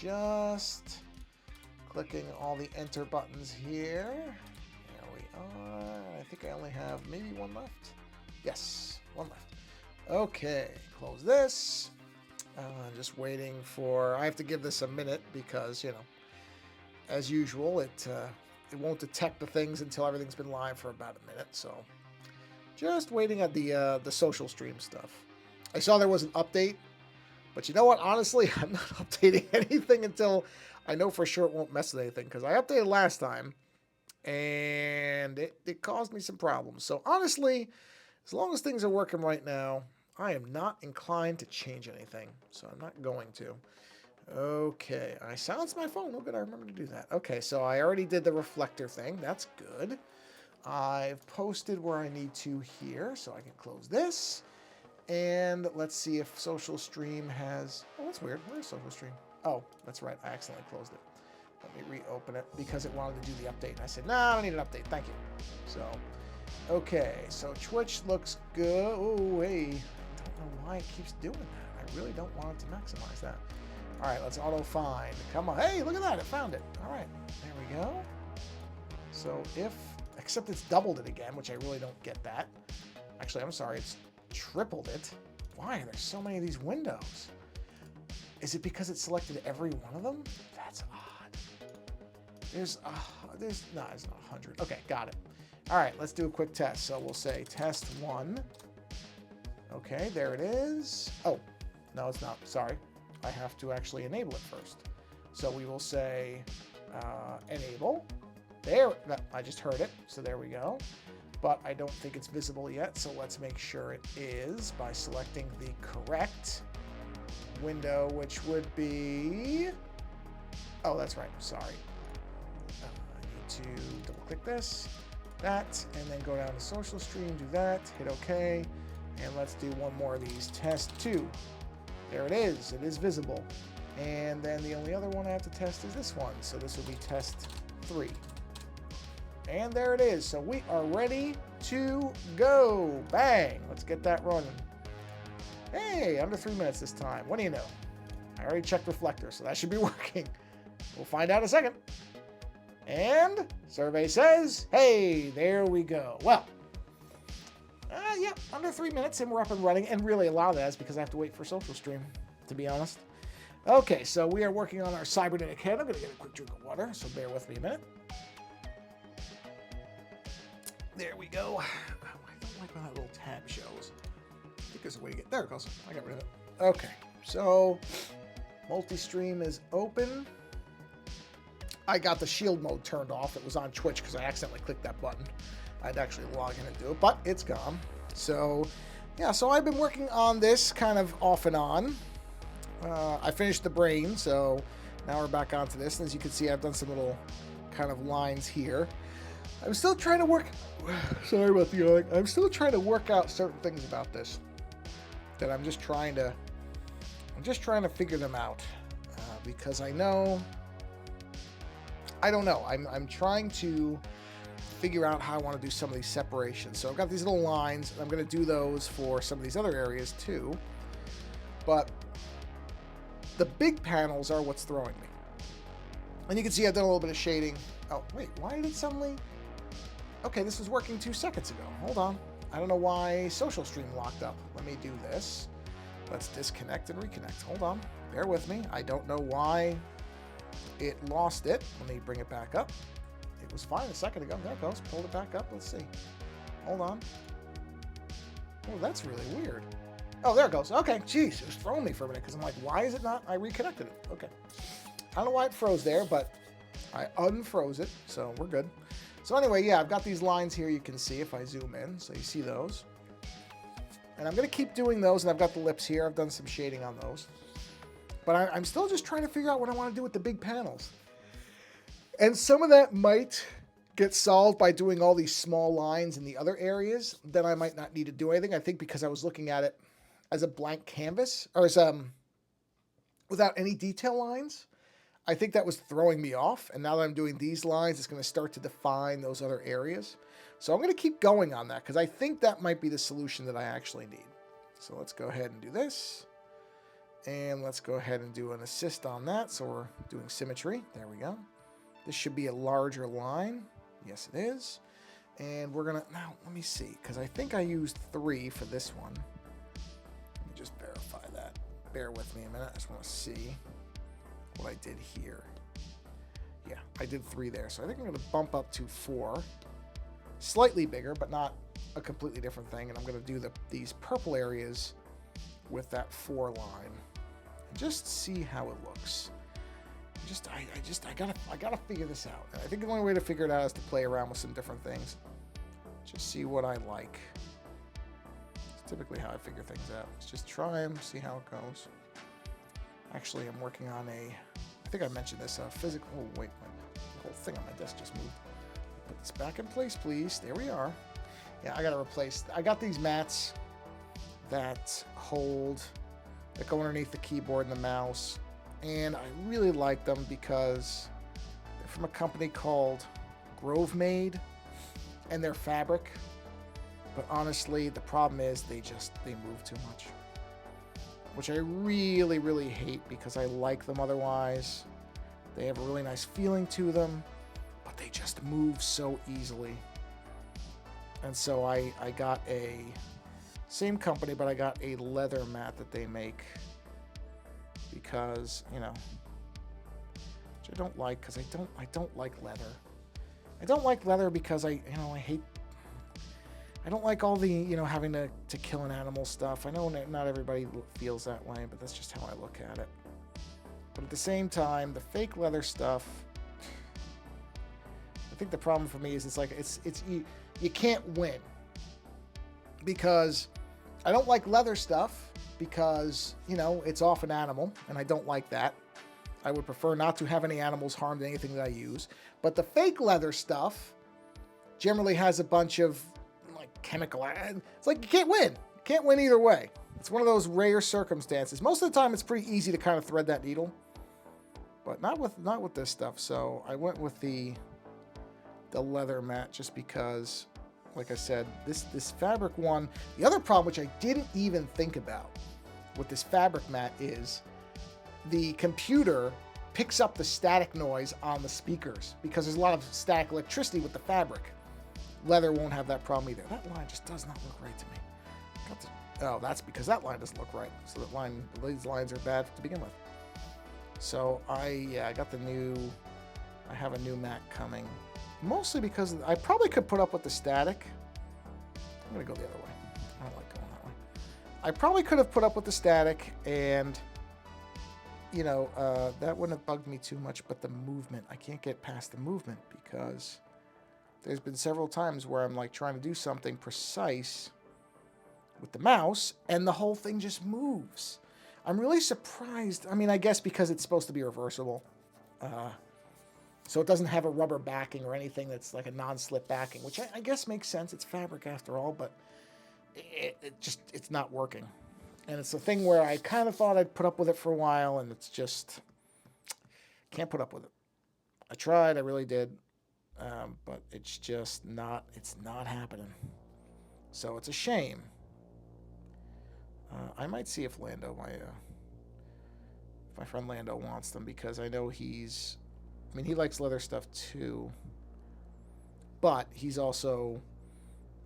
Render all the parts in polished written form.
just clicking all the enter buttons here. There we are. I think I only have maybe one left. Yes, one left. Okay, close this. Just waiting for, I have to give this a minute because, you know, as usual, it won't detect the things until everything's been live for about a minute. So just waiting at the social stream stuff. I saw there was an update, but you know what? Honestly, I'm not updating anything until I know for sure it won't mess with anything, because I updated last time and it caused me some problems. So honestly, as long as things are working right now, I am not inclined to change anything. So I'm not going to. Okay, I silenced my phone. Oh, good, I remember to do that. Okay, so I already did the reflector thing. That's good. I've posted where I need to here, so I can close this. And let's see if Social Stream has... Oh, that's weird. Where's Social Stream? Oh, that's right. I accidentally closed it. Let me reopen it because it wanted to do the update. And I said, nah, I don't need an update. Thank you. So, okay. So Twitch looks good. Oh, hey. I don't know why it keeps doing that. I really don't want it to maximize that. All right, let's auto find. Come on. Hey, look at that. It found it. All right. There we go. So if... Except it's doubled it again, which I really don't get that. Actually, I'm sorry. It's tripled it. Why are there so many of these windows? Is it because it selected every one of them? That's odd. There's no, it's not 100. Okay, got it. All right, let's do a quick test. So we'll say test 1. Okay, there it is. Oh, no, it's not. Sorry. I have to actually enable it first. So we will say enable. There, I just heard it. So there we go. But I don't think it's visible yet, so let's make sure it is by selecting the correct window, which would be... Oh, that's right. Sorry. I need to double-click this, that, and then go down to Social Stream, do that, hit OK, and let's do one more of these. Test 2. There it is. It is visible. And then the only other one I have to test is this one, so this will be test 3. And there it is. So we are ready to go. Bang. Let's get that running. Hey, under 3 minutes this time. What do you know? I already checked reflector, so that should be working. We'll find out in a second. And survey says, hey, there we go. Well, yeah, under 3 minutes and we're up and running. And really a lot of that is because I have to wait for Social Stream, to be honest. Okay, so we are working on our cybernetic head. I'm going to get a quick drink of water, so bear with me a minute. There we go. Oh, I don't like when that little tab shows. I think there's a way to get... There it goes. I got rid of it. Okay. So, multi-stream is open. I got the shield mode turned off. It was on Twitch because I accidentally clicked that button. I'd actually log in and do it, but it's gone. So, yeah. So, I've been working on this kind of off and on. I finished the brain, so now we're back onto this. And as you can see, I've done some little kind of lines here. I'm still trying to work... Sorry about the yawning. I'm still trying to work out certain things about this. That I'm just trying to figure them out. Because I know... I don't know. I'm trying to figure out how I want to do some of these separations. So I've got these little lines. And I'm going to do those for some of these other areas too. But the big panels are what's throwing me. And you can see I've done a little bit of shading. Oh, wait. Why did it suddenly... Okay, this was working 2 seconds ago. Hold on. I don't know why Social Stream locked up. Let me do this. Let's disconnect and reconnect. Hold on. Bear with me. I don't know why it lost it. Let me bring it back up. It was fine a second ago. There it goes. Pulled it back up. Let's see. Hold on. Oh, that's really weird. Oh, there it goes. Okay, jeez. It was throwing me for a minute because I'm like, why is it not? I reconnected it. Okay. I don't know why it froze there, but I unfroze it, so we're good. So anyway, yeah, I've got these lines here you can see if I zoom in. So you see those. And I'm going to keep doing those, and I've got the lips here. I've done some shading on those. But I'm still just trying to figure out what I want to do with the big panels. And some of that might get solved by doing all these small lines in the other areas. Then I might not need to do anything. I think because I was looking at it as a blank canvas, or as without any detail lines. I think that was throwing me off, and now that I'm doing these lines, it's going to start to define those other areas. So I'm going to keep going on that, because I think that might be the solution that I actually need. So let's go ahead and do this. And let's go ahead and do an assist on that. So we're doing symmetry. There we go. This should be a larger line. Yes, it is. And we're going to... Now, let me see. Because I think I used 3 for this one. Let me just verify that. Bear with me a minute. I just want to see what I did here. Yeah, I did 3 there. So I think I'm going to bump up to 4. Slightly bigger, but not a completely different thing. And I'm going to do these purple areas with that 4 line. And just see how it looks. I gotta figure this out. And I think the only way to figure it out is to play around with some different things. Just see what I like. It's typically how I figure things out. Let's just try them, see how it goes. Actually, I'm working on I think I mentioned this, physical, oh wait, the whole thing on my desk just moved. Put this back in place, please. There we are. Yeah, I gotta replace, I got these mats that go underneath the keyboard and the mouse. And I really like them because they're from a company called Grove Made, and they're fabric. But honestly, the problem is they move too much, which I really, really hate because I like them otherwise. They have a really nice feeling to them, but they just move so easily. And so I got same company, but I got a leather mat that they make. Because, you know, which I don't like, because I don't like leather. I don't like leather because I don't like all the, having to kill an animal stuff. I know not everybody feels that way, but that's just how I look at it. But at the same time, the fake leather stuff, I think the problem for me is you can't win. Because I don't like leather stuff. Because, it's off an animal, and I don't like that. I would prefer not to have any animals harmed in anything that I use. But the fake leather stuff generally has a bunch of, chemical... It's like you can't win. You can't win either way. It's one of those rare circumstances. Most of the time, it's pretty easy to kind of thread that needle. But not with this stuff. So I went with the leather mat just because... Like I said, this fabric one, the other problem, which I didn't even think about with this fabric mat, is the computer picks up the static noise on the speakers because there's a lot of static electricity with the fabric. Leather won't have that problem either. That line just does not look right to me. Oh, that's because that line doesn't look right. So these lines are bad to begin with. So I got I have a new mat coming. Mostly because I probably could put up with the static. I'm going to go the other way. I don't like going that way. I probably could have put up with the static and, that wouldn't have bugged me too much. But the movement, I can't get past the movement because there's been several times where I'm trying to do something precise with the mouse and the whole thing just moves. I'm really surprised. I mean, I guess because it's supposed to be reversible. So it doesn't have a rubber backing or anything that's like a non-slip backing, which I guess makes sense. It's fabric after all, but it's not working. And it's a thing where I kind of thought I'd put up with it for a while, and it's just can't put up with it. I tried, I really did, but it's just not happening. So it's a shame. I might see if Lando, my friend Lando wants them, because I know he likes leather stuff too, but he's also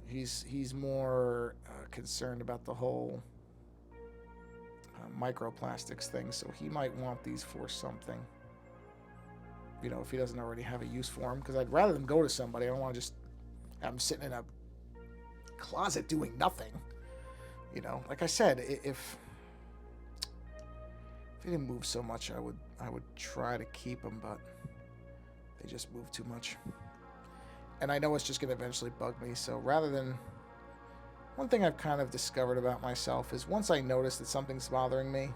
he's more concerned about the whole microplastics thing, so he might want these for something, if he doesn't already have a use for them, because I'd rather them go to somebody. I don't want to just have them sitting in a closet doing nothing. Like I said, if they didn't move so much, I would try to keep them, but they just move too much. And I know it's just going to eventually bug me. So rather than... One thing I've kind of discovered about myself is once I notice that something's bothering me,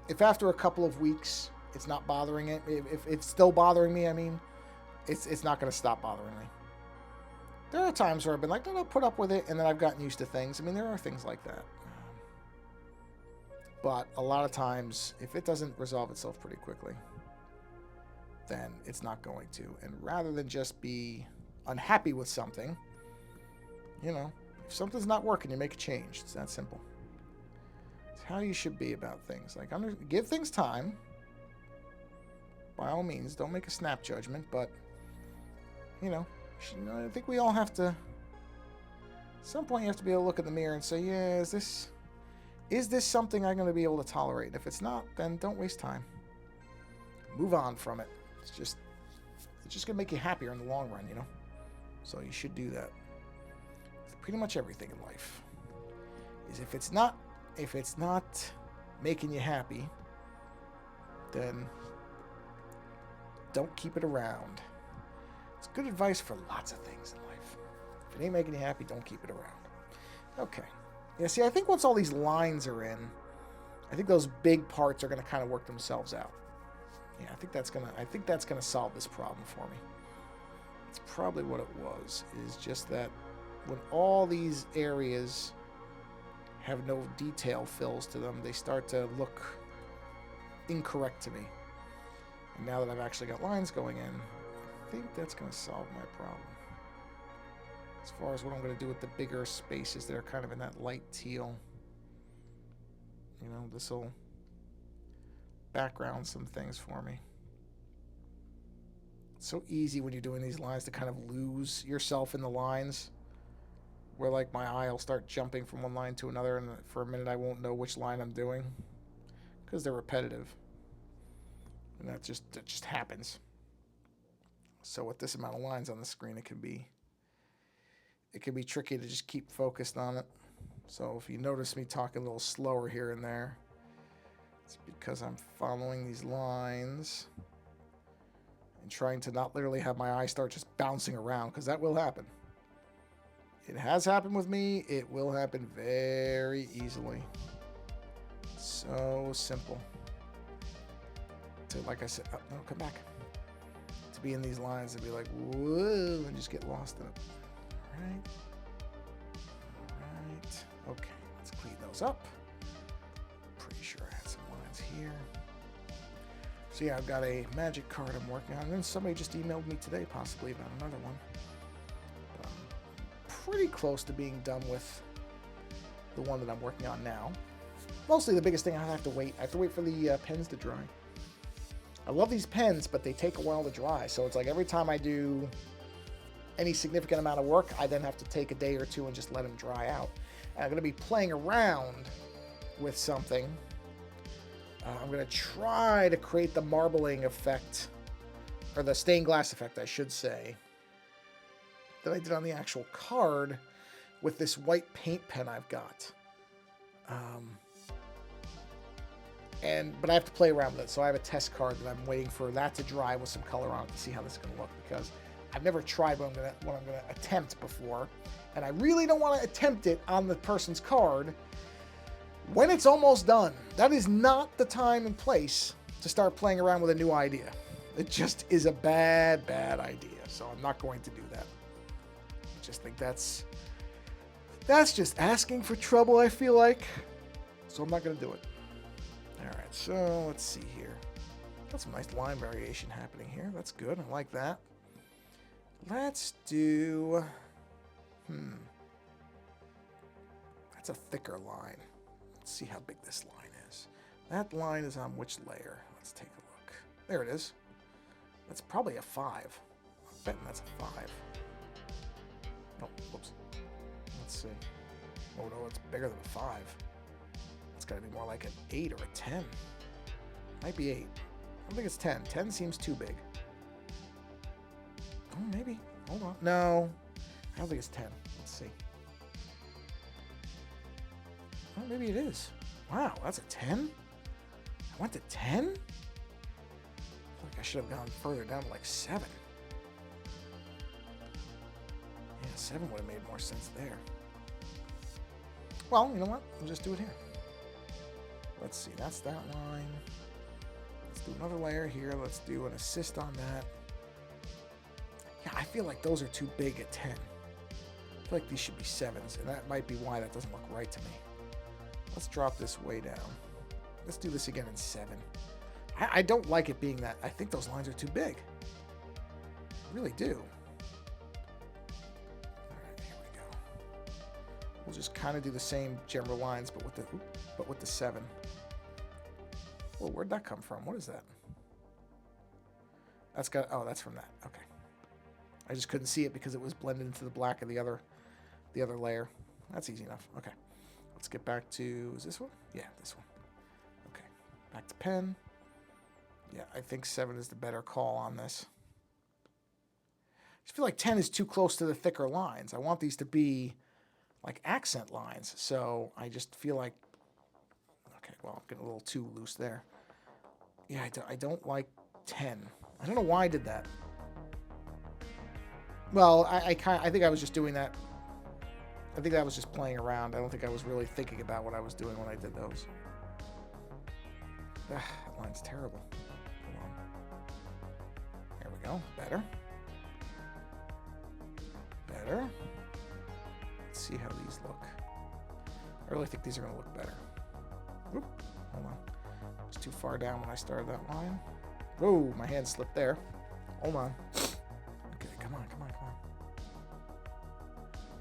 if after a couple of weeks it's not bothering it, if it's still bothering me, it's not going to stop bothering me. There are times where I've been like, no, I'll put up with it, and then I've gotten used to things. There are things like that. But a lot of times, if it doesn't resolve itself pretty quickly, then it's not going to. And rather than just be unhappy with something, if something's not working, you make a change. It's that simple. It's how you should be about things. Like, give things time. By all means, don't make a snap judgment, but, you know, I think we all have to, at some point you have to be able to look in the mirror and say, yeah, is this something I'm going to be able to tolerate? If it's not, then don't waste time. Move on from it. It's just going to make you happier in the long run, you know? So you should do that. Pretty much everything in life is if it's not making you happy, then don't keep it around. It's good advice for lots of things in life. If it ain't making you happy, don't keep it around. Okay. Yeah, see, I think once all these lines are in, I think those big parts are going to kind of work themselves out. Yeah, I think that's gonna solve this problem for me. It's probably what it was, is just that when all these areas have no detail fills to them, they start to look incorrect to me. And now that I've actually got lines going in, I think that's going to solve my problem. As far as what I'm going to do with the bigger spaces that are kind of in that light teal, you know, this will background some things for me. It's so easy when you're doing these lines to kind of lose yourself in the lines, where like my eye will start jumping from one line to another, and for a minute I won't know which line I'm doing because they're repetitive, and that just happens. So with this amount of lines on the screen, it can be tricky to just keep focused on it. So if you notice me talking a little slower here and there, it's because I'm following these lines and trying to not literally have my eye start just bouncing around, because that will happen. It has happened with me. It will happen very easily. So simple. To, like I said, oh, no, come back. To be in these lines and be like, whoa, and just get lost in it. All right. All right. Okay, let's clean those up. Pretty sure I had some lines here. So yeah, I've got a magic card I'm working on. And then somebody just emailed me today, possibly about another one. Pretty close to being done with the one that I'm working on now. Mostly the biggest thing I have to wait for the pens to dry. I love these pens, but they take a while to dry. So it's like every time I do any significant amount of work, I then have to take a day or two and just let them dry out. And I'm going to be playing around with something. I'm going to try to create the marbling effect, or the stained glass effect, I should say, that I did on the actual card with this white paint pen I've got. But I have to play around with it, so I have a test card that I'm waiting for that to dry with some color on it to see how this is going to look, because I've never tried what I'm going to attempt before, and I really don't want to attempt it on the person's card when it's almost done. That is not the time and place to start playing around with a new idea. It just is a bad idea, so I'm not going to do that. I just think that's just asking for trouble, I feel like, so I'm not going to do it. Alright, so let's see here. Got some nice line variation happening here. That's good. I like that. Let's do... That's a thicker line. Let's see how big this line is. That line is on which layer? Let's take a look. There it is. That's probably a 5. I'm betting that's a 5. Oh, whoops. Let's see. Oh no, it's bigger than a 5. It's got to be more like an 8 or a 10. Might be 8. I don't think it's 10. 10 seems too big. Oh, maybe. Hold on. No. I don't think it's 10. Let's see. Oh, maybe it is. Wow, that's a 10? I went to 10? I feel like I should have gone further down to like 7. Yeah, 7 would have made more sense there. Well, you know what? We'll just do it here. Let's see, that's that line. Let's do another layer here. Let's do an assist on that. Yeah, I feel like those are too big at 10. I feel like these should be 7s, and that might be why that doesn't look right to me. Let's drop this way down. Let's do this again in 7. I don't like it being that. I think those lines are too big. I really do. All right, here we go. We'll just kind of do the same general lines, but with the 7. Well, where'd that come from? What is that? That's got, oh, that's from that. Okay. I just couldn't see it because it was blended into the black of the other layer. That's easy enough. Okay. Let's get back to, is this one? Yeah, this one. Okay. Back to pen. Yeah, I think 7 is the better call on this. I just feel like 10 is too close to the thicker lines. I want these to be like accent lines. So I just feel like, okay, well, I'm getting a little too loose there. Yeah, I don't like 10. I don't know why I did that. Well, I think I was just doing that. I think I was just playing around. I don't think I was really thinking about what I was doing when I did those. That line's terrible. Hold on. There we go. Better. Better. Let's see how these look. I really think these are going to look better. Oop, hold on. It's too far down when I started that line. Whoa, my hand slipped there. Hold on. Okay, come on.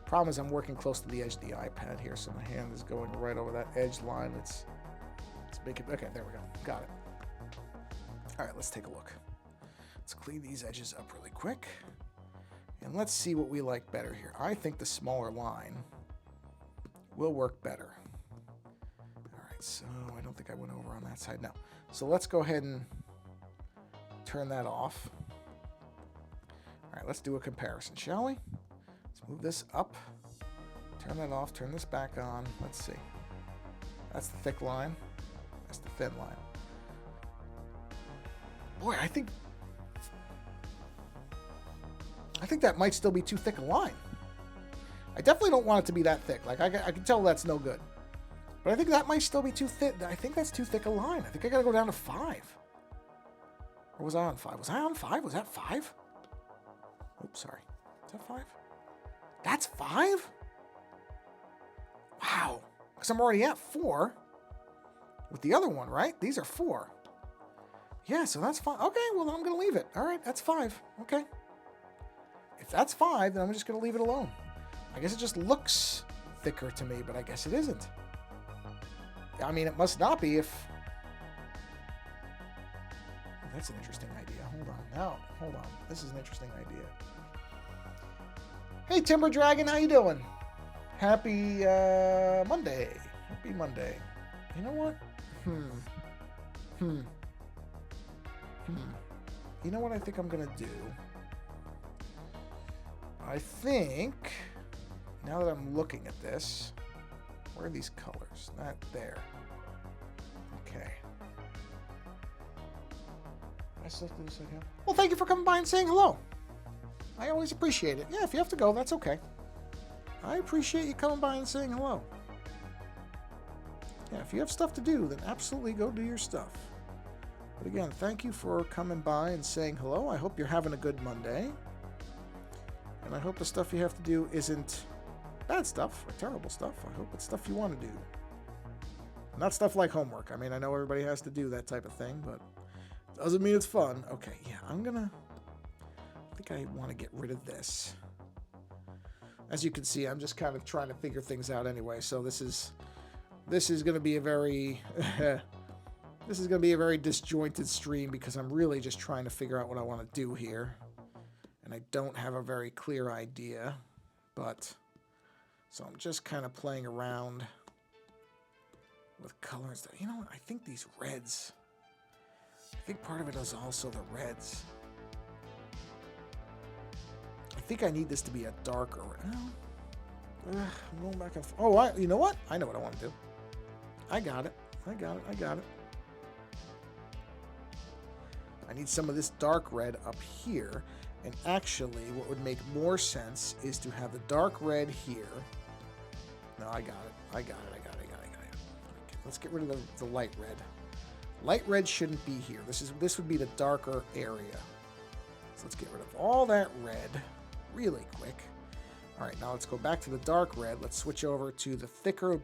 Problem is I'm working close to the edge of the iPad here, so my hand is going right over that edge line. Let's make it, okay, there we go. Got it. All right, let's take a look. Let's clean these edges up really quick. And let's see what we like better here. I think the smaller line will work better. All right, so I don't think I went over on that side. No. So let's go ahead and turn that off. All right, let's do a comparison, shall we? Let's move this up. Turn that off. Turn this back on. Let's see. That's the thick line. That's the thin line. Boy, I think that might still be too thick a line. I definitely don't want it to be that thick. Like, I can tell that's no good. But I think that might still be too thick. I think that's too thick a line. I think I got to go down to 5. Or was I on 5? Was I on 5? Was that 5? Oops, sorry. Is that 5? That's 5? Wow. Because I'm already at 4 with the other one, right? These are 4. Yeah, so that's 5. Okay, well, then I'm going to leave it. All right, that's 5. Okay. If that's 5, then I'm just going to leave it alone. I guess it just looks thicker to me, but I guess it isn't. I mean, it must not be if... That's an interesting idea. Hold on. Now, hold on. This is an interesting idea. Hey, Timber Dragon, how you doing? Happy Monday. Happy Monday. You know what? You know what I think I'm going to do? I think, now that I'm looking at this, where are these colors? Not there. Okay. I still do this again. Well, thank you for coming by and saying hello. I always appreciate it. Yeah, if you have to go, that's okay. I appreciate you coming by and saying hello. Yeah, if you have stuff to do, then absolutely go do your stuff. But again, thank you for coming by and saying hello. I hope you're having a good Monday. And I hope the stuff you have to do isn't bad stuff or terrible stuff. I hope it's stuff you want to do. Not stuff like homework. I mean, I know everybody has to do that type of thing, but it doesn't mean it's fun. Okay, yeah, I think I want to get rid of this. As you can see, I'm just kind of trying to figure things out anyway. So this is going to be a very this is going to be a very disjointed stream because I'm really just trying to figure out what I want to do here. And I don't have a very clear idea, but so I'm just kind of playing around with colors. You know what? I think these reds, I think part of it is also the reds. I think I need this to be a darker red. I'm going back and forth. Oh, you know what? I know what I want to do. I got it. I need some of this dark red up here. And actually, what would make more sense is to have the dark red here. No, I got it. Okay, let's get rid of the light red. Light red shouldn't be here. This would be the darker area. So let's get rid of all that red really quick. All right, now let's go back to the dark red. Let's switch over to the thicker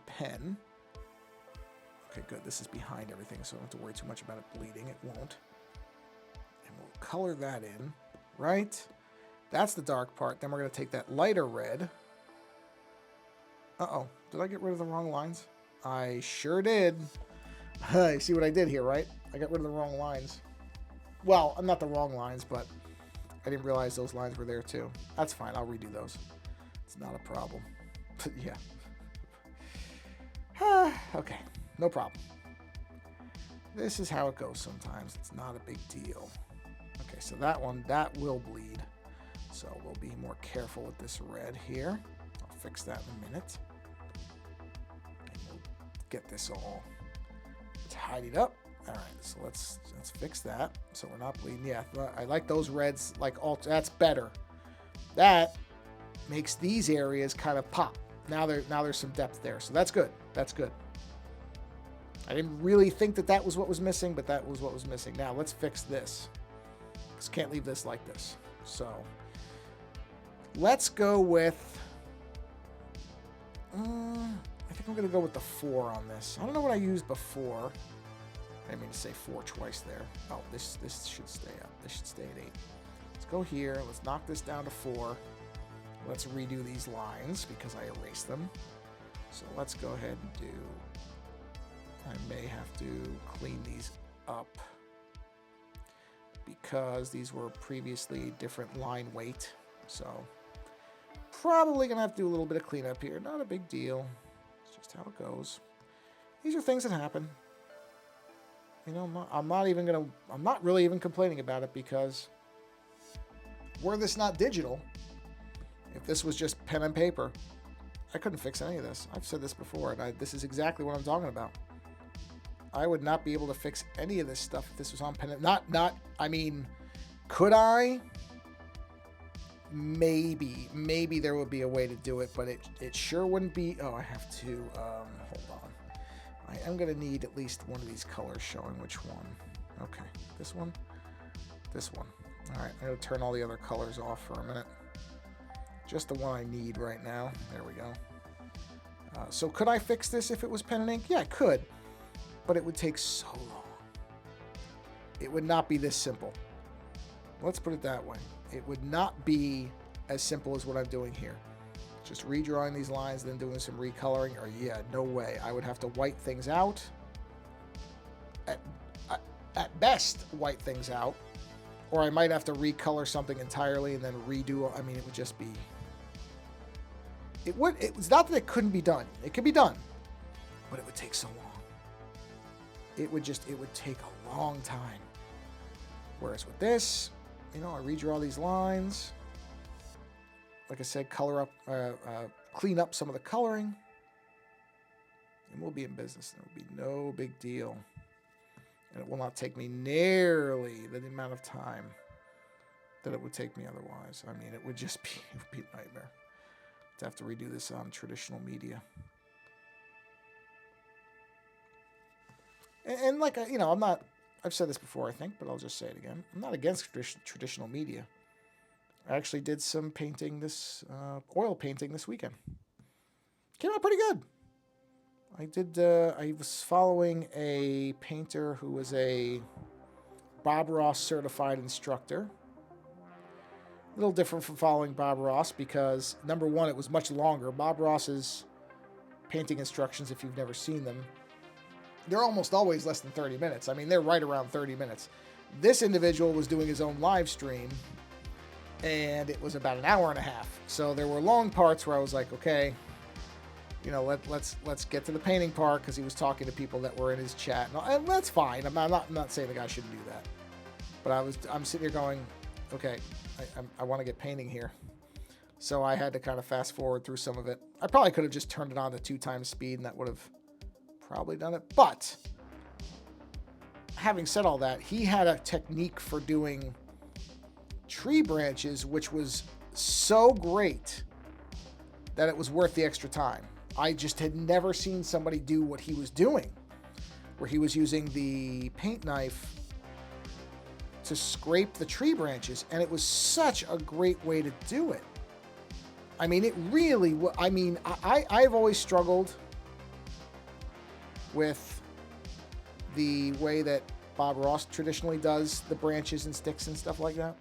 pen. Okay, good. This is behind everything, so I don't have to worry too much about it bleeding. It won't. And we'll color that in, right? That's the dark part. Then we're going to take that lighter red. Uh-oh. Did I get rid of the wrong lines? I sure did. You see what I did here, right? I got rid of the wrong lines. Well, not the wrong lines, but I didn't realize those lines were there too. That's fine. I'll redo those. It's not a problem. But yeah. Okay. No problem. This is how it goes sometimes. It's not a big deal. Okay, so that one, that will bleed. So we'll be more careful with this red here. I'll fix that in a minute. And we'll get this all tidied up. All right, so let's fix that so we're not bleeding. Yeah, I like those reds. Like all that's better. That makes these areas kind of pop. Now there's some depth there, so that's good. That's good. I didn't really think that was what was missing, but that was what was missing. Now let's fix this. Just can't leave this like this. So let's go with. I think I'm gonna go with the 4 on this. I don't know what I used before. I didn't mean to say 4 twice there. Oh, this should stay up. This should stay at 8. Let's go here. Let's knock this down to 4. Let's redo these lines because I erased them. So let's go ahead and do. I may have to clean these up because these were previously different line weight. So probably gonna have to do a little bit of cleanup here. Not a big deal. It's just how it goes. These are things that happen. You know, I'm not really even complaining about it because were this not digital, if this was just pen and paper, I couldn't fix any of this. I've said this before, and this is exactly what I'm talking about. I would not be able to fix any of this stuff if this was on pen. I mean, could I? Maybe there would be a way to do it, but it sure wouldn't be. Oh, I have to, hold on. I am going to need at least one of these colors showing which one. Okay, this one, this one. All right, I'm going to turn all the other colors off for a minute. Just the one I need right now. There we go. So could I fix this if it was pen and ink? Yeah, I could, but it would take so long. It would not be this simple. Let's put it that way. It would not be as simple as what I'm doing here. Just redrawing these lines, then doing some recoloring, or yeah, no way. I would have to white things out. At best, white things out. Or I might have to recolor something entirely and then redo. I mean, it would just be... It's not that it couldn't be done. It could be done. But it would take so long. It would take a long time. Whereas with this, you know, I redraw these lines. Like I said, color up, clean up some of the coloring, and we'll be in business. It will be no big deal, and it will not take me nearly the amount of time that it would take me otherwise. I mean, it would be a nightmare to have to redo this on traditional media. And like, you know, I've said this before, I think, but I'll just say it again. I'm not against traditional media. I actually did some painting oil painting this weekend. Came out pretty good. I was following a painter who was a Bob Ross certified instructor. A little different from following Bob Ross because, number one, it was much longer. Bob Ross's painting instructions, if you've never seen them, they're almost always less than 30 minutes. I mean, they're right around 30 minutes. This individual was doing his own live stream, and it was about an hour and a half. So there were long parts where I was like, okay, you know, let's get to the painting part, because he was talking to people that were in his chat, and that's fine. I'm not saying the guy shouldn't do that, but I'm sitting here going, okay, I want to get painting here. So I had to kind of fast forward through some of it. I probably could have just turned it on to 2 times speed, and that would have probably done it. But having said all that, he had a technique for doing tree branches which was so great that it was worth the extra time. I just had never seen somebody do what he was doing, where he was using the paint knife to scrape the tree branches, and it was such a great way to do it. I mean, it really, I mean, I've always struggled with the way that Bob Ross traditionally does the branches and sticks and stuff like that.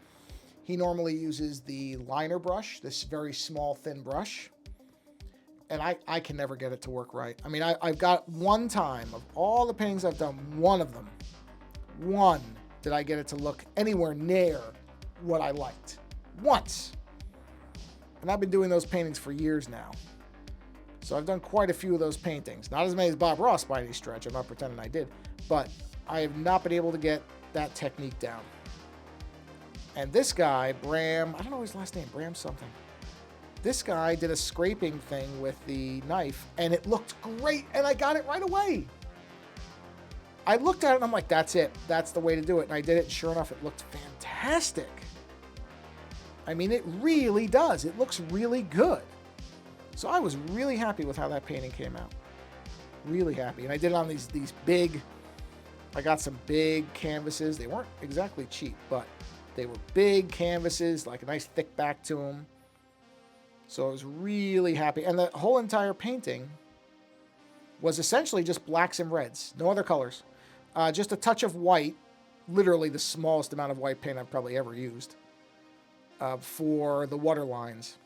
He normally uses the liner brush, this very small, thin brush, and I can never get it to work right. I mean, I've got one time of all the paintings I've done, one of them, one did I get it to look anywhere near what I liked. Once. And I've been doing those paintings for years now. So I've done quite a few of those paintings. Not as many as Bob Ross by any stretch. I'm not pretending I did. But I have not been able to get that technique down. And this guy, Bram, I don't know his last name, Bram something. This guy did a scraping thing with the knife, and it looked great, and I got it right away. I looked at it, and I'm like, that's it. That's the way to do it. And I did it, and sure enough, it looked fantastic. I mean, it really does. It looks really good. So I was really happy with how that painting came out. Really happy. And I did it on these big, I got some big canvases. They weren't exactly cheap, but they were big canvases, like a nice thick back to them. So I was really happy. And the whole entire painting was essentially just blacks and reds. No other colors. Just a touch of white. Literally the smallest amount of white paint I've probably ever used. For the water lines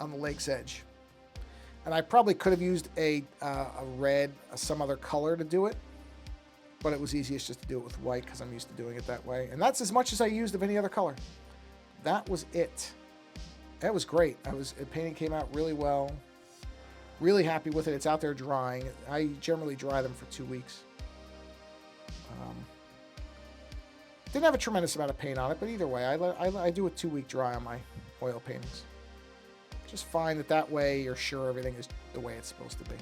on the lake's edge. And I probably could have used a red, some other color to do it. But it was easiest just to do it with white because I'm used to doing it that way. And that's as much as I used of any other color. That was it. That was great. The painting came out really well. Really happy with it. It's out there drying. I generally dry them for 2 weeks. Didn't have a tremendous amount of paint on it, but either way, I do a 2-week dry on my oil paintings. Just find that way you're sure everything is the way it's supposed to be.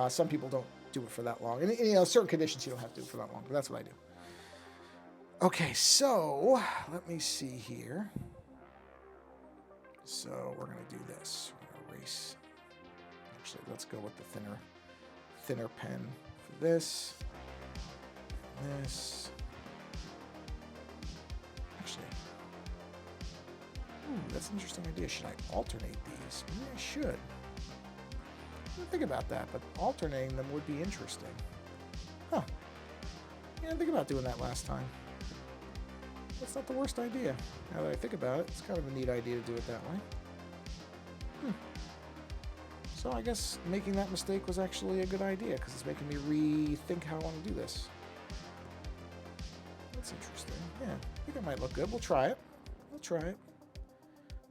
Some people don't do it for that long. And, you know, certain conditions you don't have to do it for that long, but that's what I do. Okay, so let me see here. So we're going to do this. We're going to erase. Actually, let's go with the thinner pen for this. This. Actually, that's an interesting idea. Should I alternate these? Maybe I should. I didn't think about that, but alternating them would be interesting. Huh. Yeah, I didn't think about doing that last time. That's not the worst idea. Now that I think about it, it's kind of a neat idea to do it that way. So I guess making that mistake was actually a good idea, because it's making me rethink how I want to do this. That's interesting. Yeah, I think it might look good. We'll try it. We'll try it.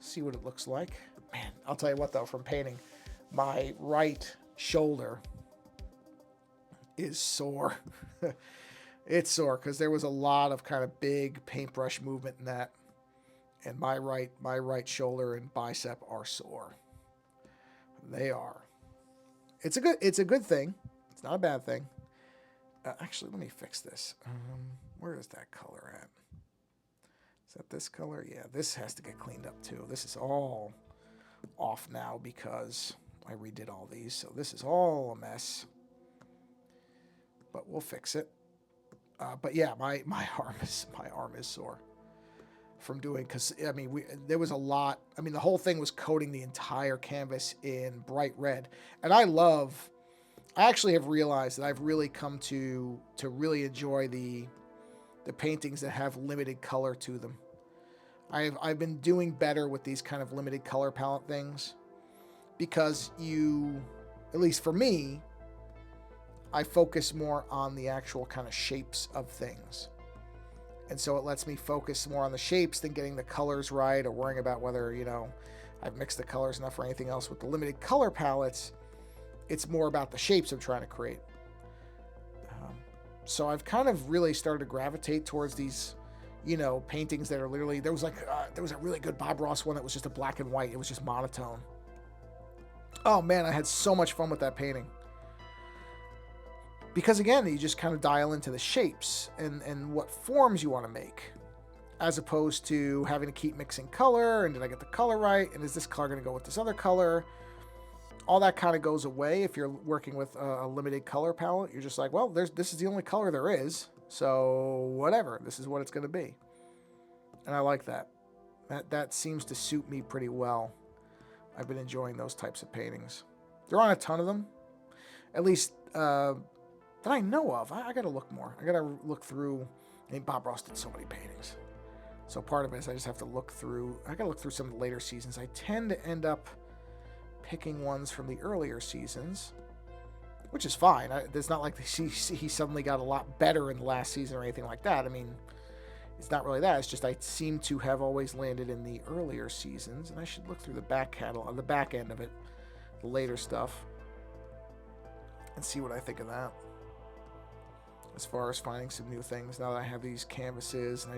See what it looks like. Man, I'll tell you what, though, from painting, my right shoulder is sore. It's sore because there was a lot of kind of big paintbrush movement in that, and my right shoulder and bicep are sore. They are. It's a good thing. It's not a bad thing. Actually, let me fix this. Where is that color at? Is that this color? Yeah, this has to get cleaned up too. This is all off now because I redid all these, so this is all a mess. But we'll fix it. But yeah, my arm is sore from doing, because I mean there was a lot. I mean the whole thing was coating the entire canvas in bright red, and I actually have realized that I've really come to really enjoy the paintings that have limited color to them. I've been doing better with these kind of limited color palette things, because at least for me, I focus more on the actual kind of shapes of things. And so it lets me focus more on the shapes than getting the colors right or worrying about whether, I've mixed the colors enough or anything else. With the limited color palettes, it's more about the shapes I'm trying to create. So I've kind of really started to gravitate towards these, paintings that are literally, there was a really good Bob Ross one that was just a black and white. It was just monotone. Oh man, I had so much fun with that painting. Because again, you just kind of dial into the shapes and what forms you want to make, as opposed to having to keep mixing color, and did I get the color right, and is this color going to go with this other color? All that kind of goes away if you're working with a limited color palette. You're just like, well, this is the only color there is, so whatever, this is what it's going to be. And I like that. That seems to suit me pretty well. I've been enjoying those types of paintings. There aren't a ton of them, at least that I know of. I got to look more. I got to look through. I mean, Bob Ross did so many paintings. So part of it is I just have to look through. I got to look through some of the later seasons. I tend to end up picking ones from the earlier seasons, which is fine. It's not like he suddenly got a lot better in the last season or anything like that. I mean, it's not really that. It's just I seem to have always landed in the earlier seasons, and I should look through the back catalog, the back end of it, the later stuff, and see what I think of that. As far as finding some new things, now that I have these canvases, and I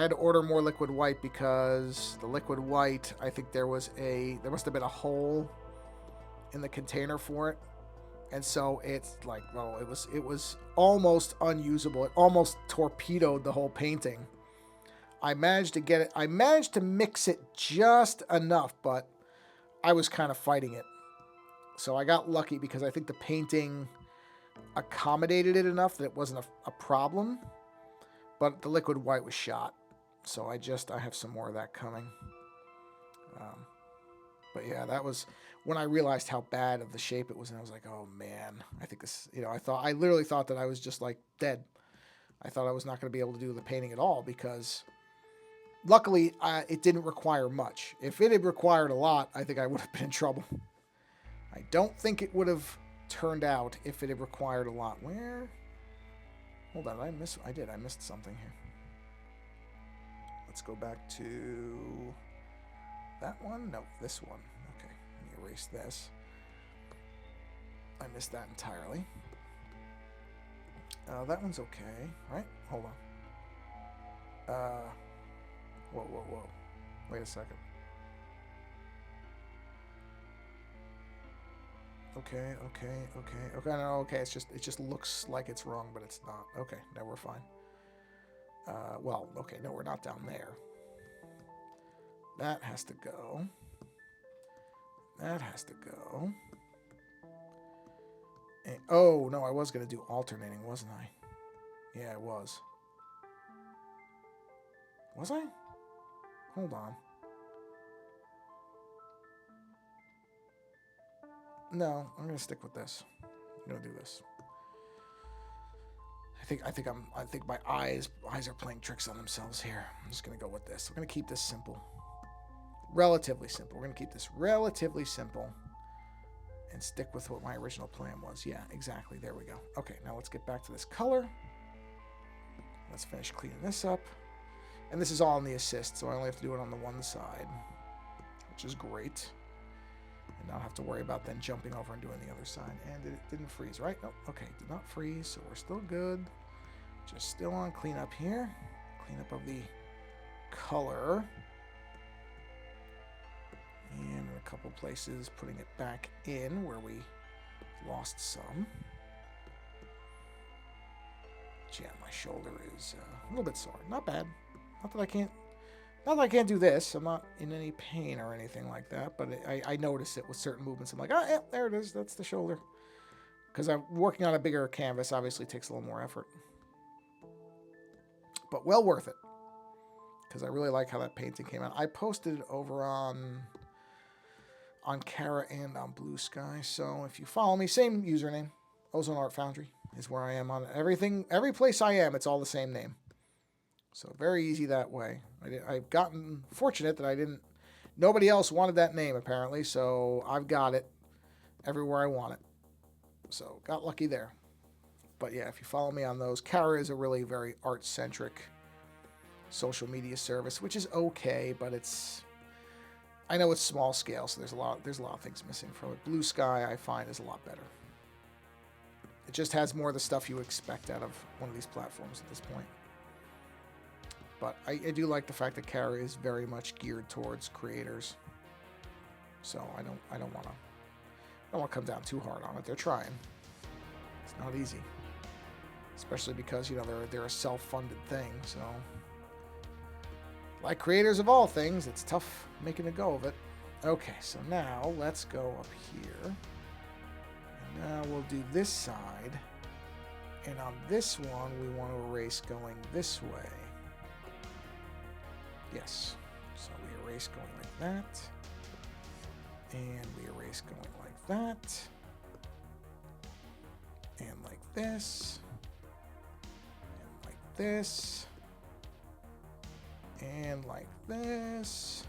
had to order more liquid white because the liquid white, I think there must have been a hole in the container for it. And so it's like, well, it was almost unusable. It almost torpedoed the whole painting. I managed to mix it just enough, but I was kind of fighting it. So I got lucky because I think the painting accommodated it enough that it wasn't a problem. But the liquid white was shot. So I have some more of that coming. But yeah, that was when I realized how bad of the shape it was, and I was like, oh man, I think this, I literally thought that I was just like dead. I thought I was not going to be able to do the painting at all because luckily it didn't require much. If it had required a lot, I think I would have been in trouble. I don't think it would have turned out if it had required a lot. Where? Hold on, I missed something here. Let's go back to that one. No, this one. Okay, let me erase this. I missed that entirely. That one's okay, right? Hold on. Whoa. Wait a second. Okay. No, it just looks like it's wrong, but it's not. Okay, now we're fine. Well, okay, no, we're not down there. That has to go. That has to go. And, oh, no, I was going to do alternating, wasn't I? Yeah, I was. Was I? Hold on. No, I'm going to stick with this. I'm going to do this. I think my eyes are playing tricks on themselves here. I'm just going to go with this. We're going to keep this simple. Relatively simple. We're going to keep this relatively simple and stick with what my original plan was. Yeah, exactly. There we go. Okay, now let's get back to this color. Let's finish cleaning this up. And this is all in the assist, so I only have to do it on the one side, which is great. And not have to worry about then jumping over and doing the other side. And it didn't freeze, right? Nope. Okay, did not freeze, so we're still good. Just still on cleanup here. Cleanup of the color. And in a couple places, putting it back in where we lost some. Yeah, my shoulder is a little bit sore. Not bad. Not that I can't do this. I'm not in any pain or anything like that, but I notice it with certain movements. I'm like, oh, yeah, there it is. That's the shoulder. Because I'm working on a bigger canvas obviously takes a little more effort. But well worth it. Because I really like how that painting came out. I posted it over on Kara and on Blue Sky. So if you follow me, same username. Ozone Art Foundry is where I am on everything. Every place I am, it's all the same name. So very easy that way. I've gotten fortunate that nobody else wanted that name apparently, so I've got it everywhere I want it. So got lucky there. But yeah, if you follow me on those, Kara is a really very art-centric social media service, which is okay, but I know it's small scale, so there's a lot of things missing from it. Blue Sky, I find, is a lot better. It just has more of the stuff you expect out of one of these platforms at this point. But I do like the fact that Kara is very much geared towards creators. So I don't want to come down too hard on it. They're trying. It's not easy, especially because they're a self-funded thing. So like creators of all things, it's tough making a go of it. Okay, so now let's go up here, and now we'll do this side. And on this one, we want to erase going this way. Yes. So we erase going like that. And we erase going like that. And like this. And like this. And like this.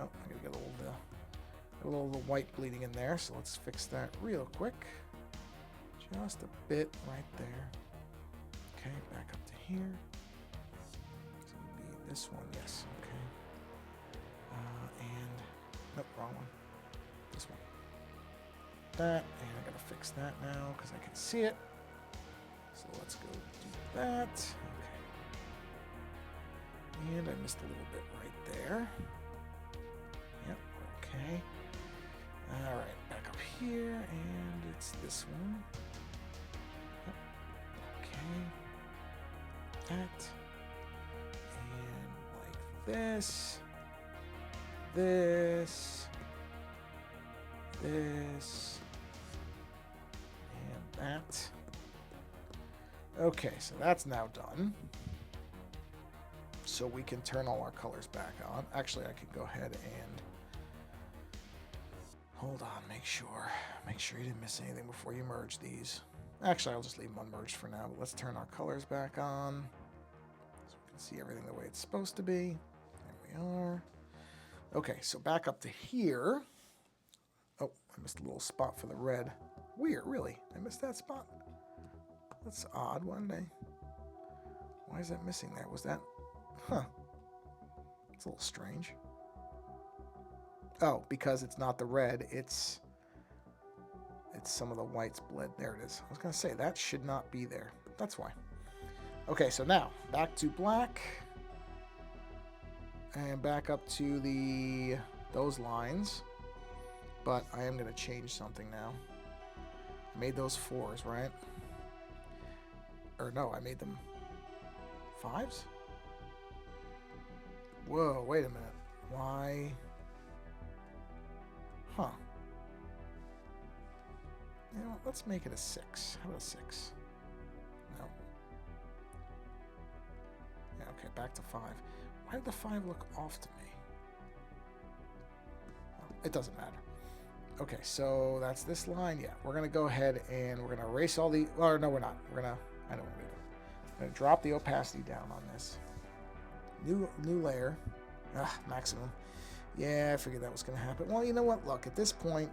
Oh, I gotta get a little of the white bleeding in there, so let's fix that real quick. Just a bit right there. Okay, back up to here. It's gonna be this one, yes, okay. And, nope, wrong one. This one. That, and I gotta fix that now because I can see it. So let's go do that. Okay. And I missed a little bit right there. Yep, okay. All right, back up here, and it's this one. Yep. Okay. That. And like this. This. This. And that. Okay, so that's now done. So we can turn all our colors back on. Actually, I can go ahead and hold on, make sure you didn't miss anything before you merge these. Actually, I'll just leave them unmerged for now, but let's turn our colors back on so we can see everything the way it's supposed to be. There we are. Okay, so back up to here. Oh, I missed a little spot for the red. Weird, really? I missed that spot? That's odd, wasn't I? Why is that missing there? Was that... Huh. It's a little strange. Oh, because it's not the red, it's some of the whites bled. There it is. I was going to say, that should not be there. That's why. Okay, so now, back to black. And back up to those lines. But I am going to change something now. I made those 4s, right? Or no, I made them 5s? Whoa, wait a minute. Why? Huh. You know what, let's make it a 6. How about a 6? No. Yeah, okay, back to 5. Why did the 5 look off to me? Well, it doesn't matter. Okay, so that's this line. Yeah, we're going to go ahead and we're going to erase all the... Or no, we're not. We're going to... I don't want to do it. I'm going to drop the opacity down on this. New layer. Maximum. Yeah, I figured that was going to happen. Well, you know what? Look, at this point,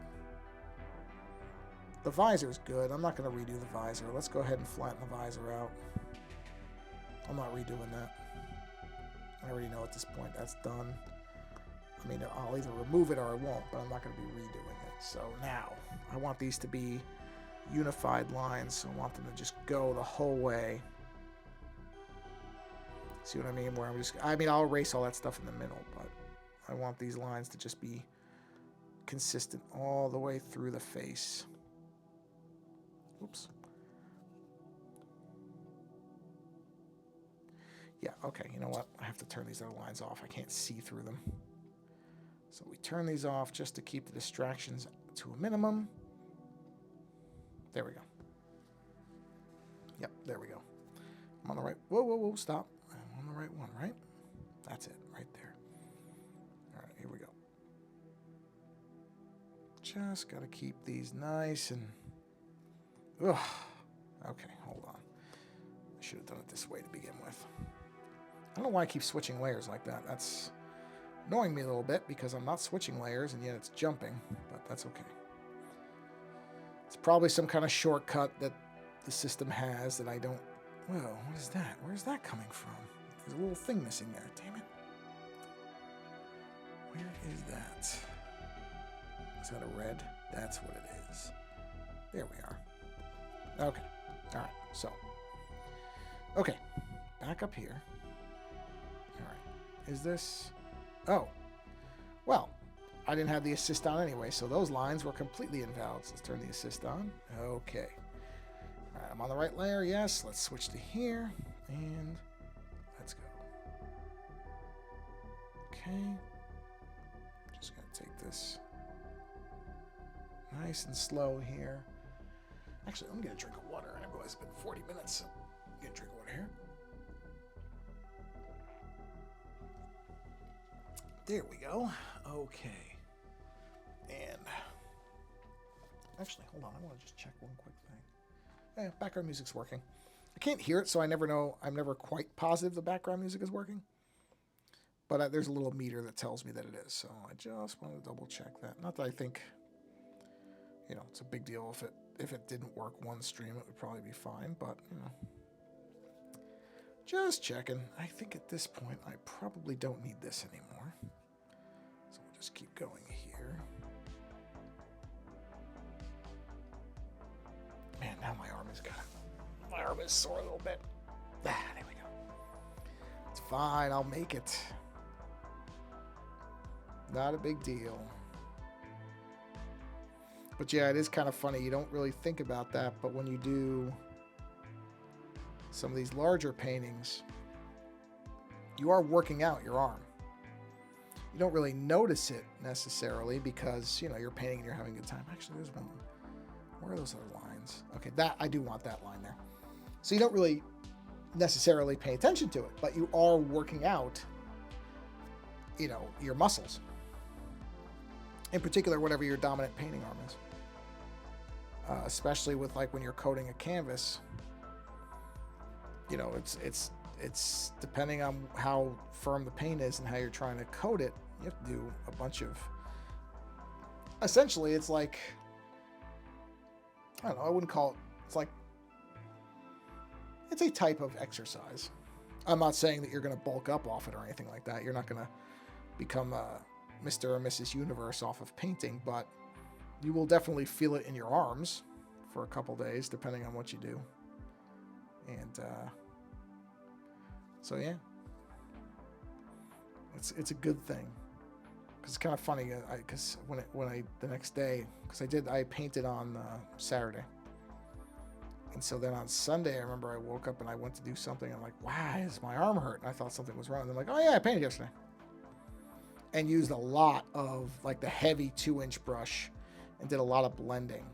the visor's good. I'm not going to redo the visor. Let's go ahead and flatten the visor out. I'm not redoing that. I already know at this point that's done. I mean, I'll either remove it or I won't, but I'm not going to be redoing it. So now, I want these to be unified lines, so I want them to just go the whole way. See what I mean? Where I'll erase all that stuff in the middle, but I want these lines to just be consistent all the way through the face. Oops. Yeah, okay, you know what? I have to turn these other lines off. I can't see through them. So we turn these off just to keep the distractions to a minimum. There we go. Yep, there we go. I'm on the right... Whoa, stop. I'm on the right one, right? That's it, right there. All right, here we go. Just got to keep these nice and... Ugh. Okay, hold on. I should have done it this way to begin with. I don't know why I keep switching layers like that. That's annoying me a little bit because I'm not switching layers and yet it's jumping, but that's okay. It's probably some kind of shortcut that the system has that I don't... Whoa, what is that? Where's that coming from? There's a little thing missing there. Damn it. Where is that? Is that a red? That's what it is. There we are. Okay. All right. So. Okay. Back up here. All right. Is this... Oh. Well, I didn't have the assist on anyway, so those lines were completely invalid. So let's turn the assist on. Okay. All right, I'm on the right layer. Yes. Let's switch to here. And let's go. Okay. Just going to take this nice and slow here. Actually, let me get a drink of water. I realize it's been 40 minutes, so get a drink of water here. There we go. Okay. And actually, hold on. I want to just check one quick thing. Background music's working. I can't hear it, so I never know. I'm never quite positive the background music is working. But there's a little meter that tells me that it is. So I just want to double check that. Not that I think, it's a big deal. If it didn't work one stream, it would probably be fine. But, just checking. I think at this point, I probably don't need this anymore. So we'll just keep going here. Man, now my arm is sore a little bit. There we go. It's fine. I'll make it. Not a big deal. But yeah, it is kind of funny. You don't really think about that, but when you do some of these larger paintings, you are working out your arm. You don't really notice it necessarily because, you're painting and you're having a good time. Actually, there's one. Where are those other lines? Okay, I do want that line there. So you don't really necessarily pay attention to it, but you are working out, your muscles. In particular, whatever your dominant painting arm is. Especially with when you're coating a canvas, it's depending on how firm the paint is and how you're trying to coat it. You have to do a bunch of. Essentially, it's like, I don't know. I wouldn't call it. It's a type of exercise. I'm not saying that you're going to bulk up off it or anything like that. You're not going to become Mr. or Mrs. Universe off of painting, but you will definitely feel it in your arms for a couple days, depending on what you do. And so yeah, it's a good thing. Cause it's kind of funny, because the next day, I painted on Saturday, and so then on Sunday, I remember I woke up and I went to do something. I'm like, why is my arm hurt? And I thought something was wrong. And I'm like, oh yeah, I painted yesterday, and used a lot of the heavy 2-inch brush, and did a lot of blending.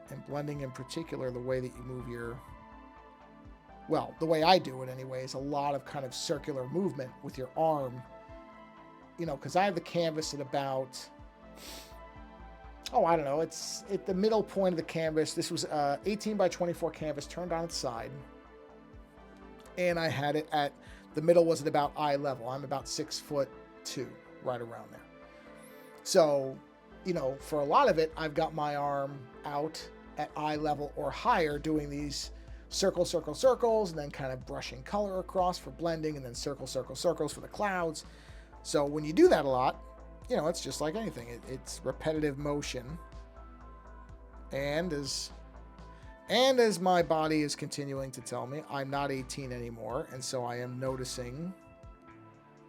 And blending in particular, the way that you move the way I do it anyway, is a lot of kind of circular movement with your arm. Because I have the canvas at about, I don't know, it's at the middle point of the canvas. This was 18 by 24 canvas turned on its side. And I had it at, the middle was at about eye level. I'm about 6'2", right around there. So, for a lot of it, I've got my arm out at eye level or higher, doing these circles, and then kind of brushing color across for blending, and then circles for the clouds. So when you do that a lot, it's just like anything. It's repetitive motion. And as my body is continuing to tell me, I'm not 18 anymore, and so I am noticing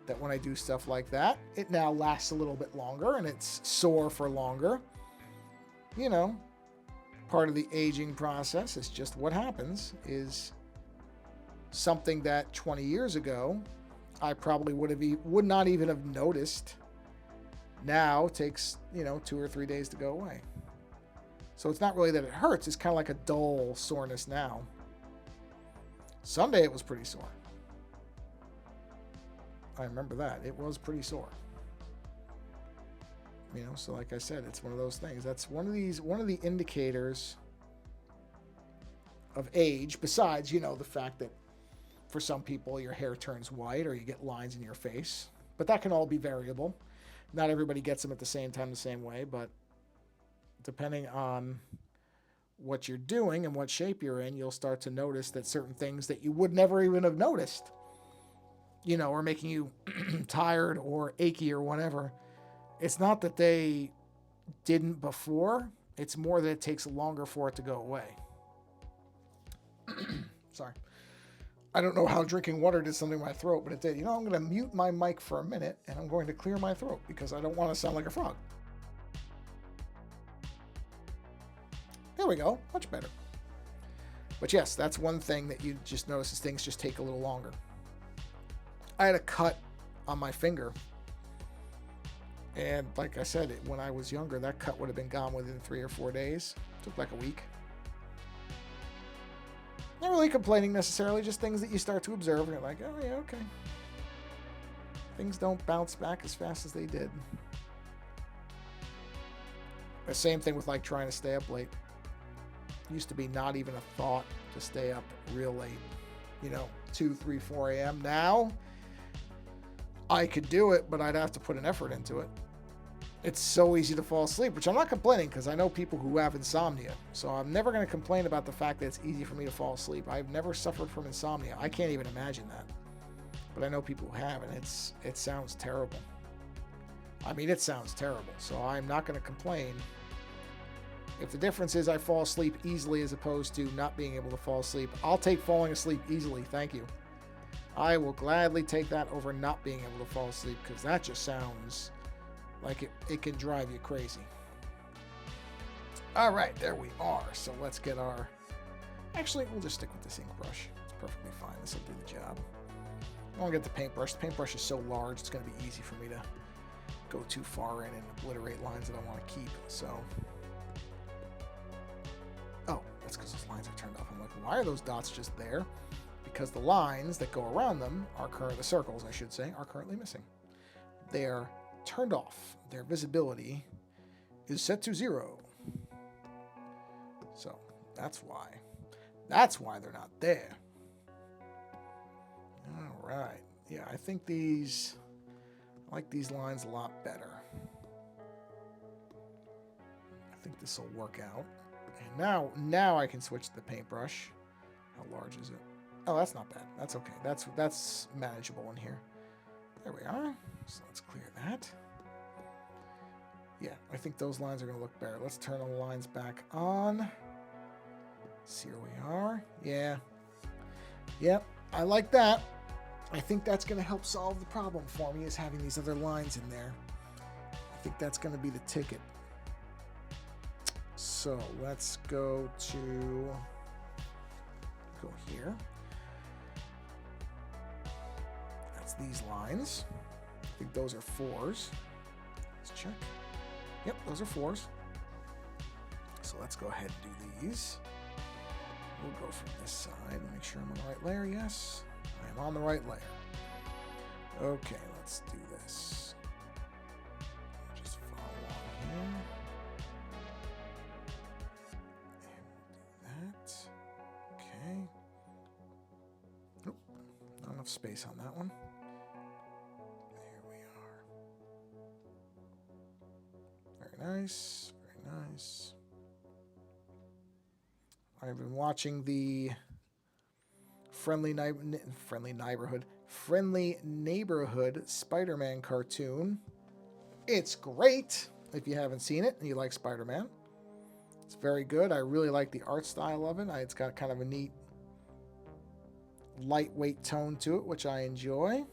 that when I do stuff like that, it now lasts a little bit longer, and it's sore for longer. Part of the aging process is just what happens is something that 20 years ago I probably would not even have noticed. Now takes 2 or 3 days to go away. So it's not really that it hurts. It's kind of like a dull soreness now. Sunday it was pretty sore. I remember that. It was pretty sore. So like I said, it's one of those things. That's one of the indicators of age, besides, the fact that for some people your hair turns white or you get lines in your face. But that can all be variable. Not everybody gets them at the same time the same way, but depending on what you're doing and what shape you're in, you'll start to notice that certain things that you would never even have noticed, are making you tired or achy or whatever. It's not that they didn't before. It's more that it takes longer for it to go away. Sorry. I don't know how drinking water did something to my throat, but it did. I'm going to mute my mic for a minute, and I'm going to clear my throat because I don't want to sound like a frog. There we go. Much better. But yes, that's one thing that you just notice is things just take a little longer. I had a cut on my finger. And like I said, when I was younger, that cut would have been gone within 3 or 4 days. It took like a week. Not really complaining necessarily, just things that you start to observe and you're like, oh yeah, okay. Things don't bounce back as fast as they did. The same thing with trying to stay up late. Used to be not even a thought to stay up real late. 2, 3, 4 a.m. Now, I could do it, but I'd have to put an effort into it. It's so easy to fall asleep, which I'm not complaining because I know people who have insomnia. So I'm never going to complain about the fact that it's easy for me to fall asleep. I've never suffered from insomnia. I can't even imagine that. But I know people who have, and it sounds terrible. I mean, it sounds terrible. So I'm not going to complain. If the difference is I fall asleep easily as opposed to not being able to fall asleep, I'll take falling asleep easily. Thank you. I will gladly take that over not being able to fall asleep because that just sounds like it can drive you crazy. All right, there we are. So let's get our... Actually, we'll just stick with this ink brush. It's perfectly fine. This will do the job. I want to get the paintbrush. The paintbrush is so large, it's going to be easy for me to go too far in and obliterate lines that I want to keep. So... Oh, that's because those lines are turned off. I'm like, why are those dots just there? Because the lines that go around them the circles, I should say, are currently missing. They're turned off. Their visibility is set to 0. So that's why. That's why they're not there. All right. Yeah, I think I like these lines a lot better. I think this will work out. And now I can switch to the paintbrush. How large is it? Oh, that's not bad. That's okay. That's manageable in here. There we are. So let's clear that. Yeah, I think those lines are going to look better. Let's turn the lines back on. See where we are. Yeah. Yep, I like that. I think that's going to help solve the problem for me, is having these other lines in there. I think that's going to be the ticket. So let's go here. That's these lines. I think those are 4s. Let's check. Yep, those are 4s. So let's go ahead and do these. We'll go from this side and make sure I'm on the right layer. Yes, I am on the right layer. Okay, let's do this. Just follow along here. And do that. Okay. Nope, not enough space on that one. There we are. Very nice, very nice. I've been watching the Friendly Neighborhood Spider-Man cartoon. It's great if you haven't seen it and you like Spider-Man. It's very good. I really like the art style of it. It's got kind of a neat lightweight tone to it, which I enjoy.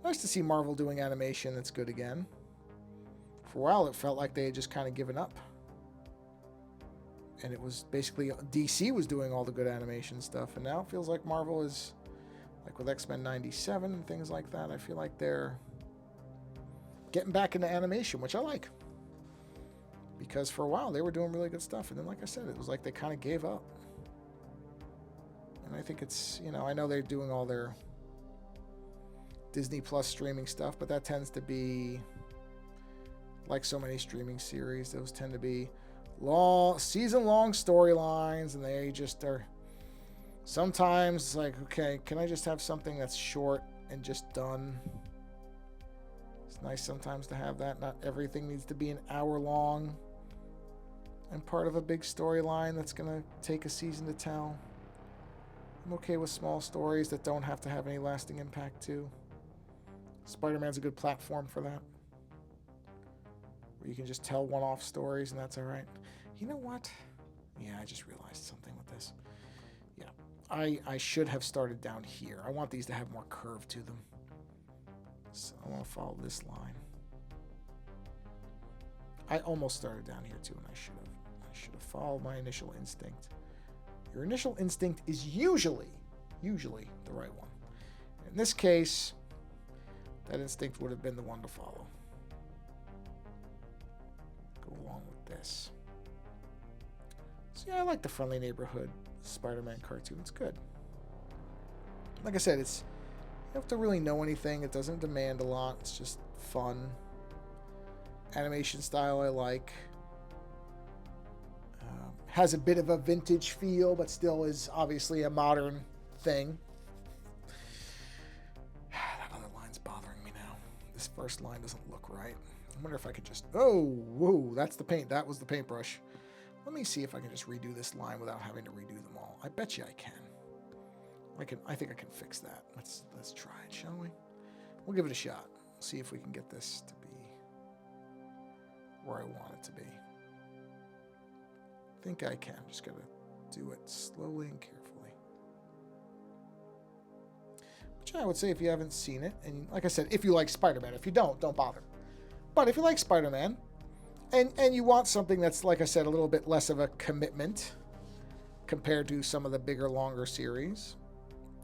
Nice to see Marvel doing animation that's good again. For a while it felt like they had just kind of given up. And it was basically DC was doing all the good animation stuff, and now it feels like Marvel is, like with X-Men 97 and things like that, I feel like they're getting back into animation, which I like. Because for a while they were doing really good stuff, and then like I said, it was like they kind of gave up. And I think it's, I know they're doing all their Disney Plus streaming stuff, but that tends to be, like so many streaming series, those tend to be season-long storylines, and they just are sometimes like, okay, can I just have something that's short and just done? It's nice sometimes to have that. Not everything needs to be an hour long and part of a big storyline that's going to take a season to tell. I'm okay with small stories that don't have to have any lasting impact too. Spider-Man's a good platform for that, where you can just tell one-off stories, and that's all right. You know what? Yeah, I just realized something with this. Yeah, I should have started down here. I want these to have more curve to them. So I want to follow this line. I almost started down here too, and I should have followed my initial instinct. Your initial instinct is usually the right one. In this case, that instinct would have been the one to follow. Go along with this. So yeah, I like the Friendly Neighborhood Spider-Man cartoon. It's good. Like I said, you don't have to really know anything. It doesn't demand a lot. It's just fun. Animation style I like. Has a bit of a vintage feel, but still is obviously a modern thing. That this first line doesn't look right. I wonder if I could just... Oh, whoa, that's the paint. That was the paintbrush. Let me see if I can just redo this line without having to redo them all. I bet you I can. I think I can fix that. Let's try it, shall we? We'll give it a shot. See if we can get this to be where I want it to be. I think I can. Just gotta do it slowly and carefully. But yeah, I would say if you haven't seen it, and like I said, if you like Spider-Man, if you don't bother. But if you like Spider-Man, and you want something that's, like I said, a little bit less of a commitment compared to some of the bigger, longer series,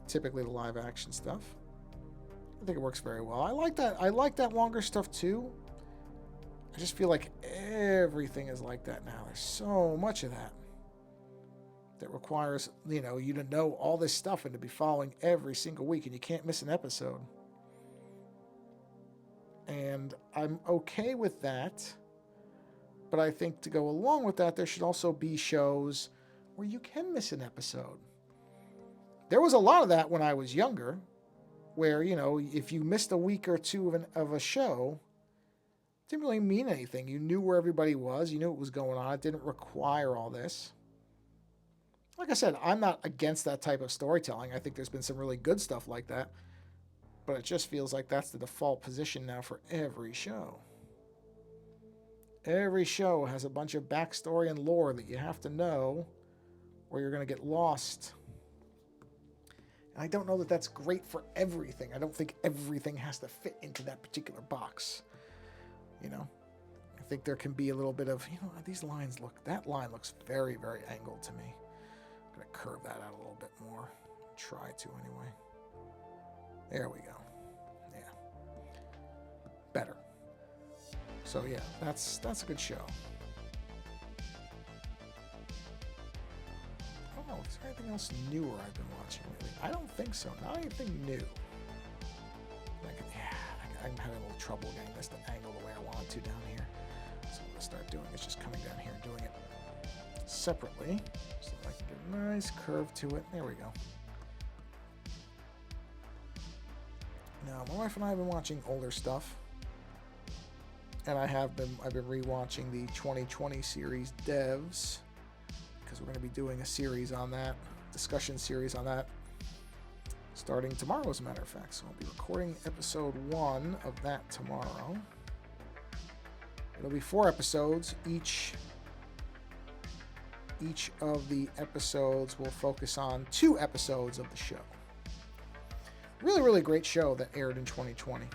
typically the live action stuff, I think it works very well. I like that. I like that longer stuff too. I just feel like everything is like that now. There's so much of that requires, you to know all this stuff and to be following every single week, and you can't miss an episode. And I'm okay with that. But I think to go along with that, there should also be shows where you can miss an episode. There was a lot of that when I was younger, where, if you missed a week or two of a show, it didn't really mean anything. You knew where everybody was. You knew what was going on. It didn't require all this. Like I said, I'm not against that type of storytelling. I think there's been some really good stuff like that. But it just feels like that's the default position now for every show. Every show has a bunch of backstory and lore that you have to know, or you're going to get lost. And I don't know that that's great for everything. I don't think everything has to fit into that particular box. I think there can be a little bit of, these lines that line looks very, very angled to me. I'm going to curve that out a little bit more. Try to anyway. There we go. Yeah. Better. So yeah, that's a good show. Oh, is there anything else newer I've been watching lately? I don't think so. Not anything new. I'm having a little trouble getting this to angle the way I want it to down here. So what I'm going to start doing is just coming down here and doing it separately so that I can get a nice curve to it. There we go. Now, my wife and I have been watching older stuff. And I've been rewatching the 2020 series Devs, because we're going to be doing a series on that, discussion series on that, starting tomorrow, as a matter of fact. So I'll be recording episode 1 of that tomorrow. It'll be 4 episodes. Each of the episodes will focus on 2 episodes of the show. Really, really great show that aired in 2020.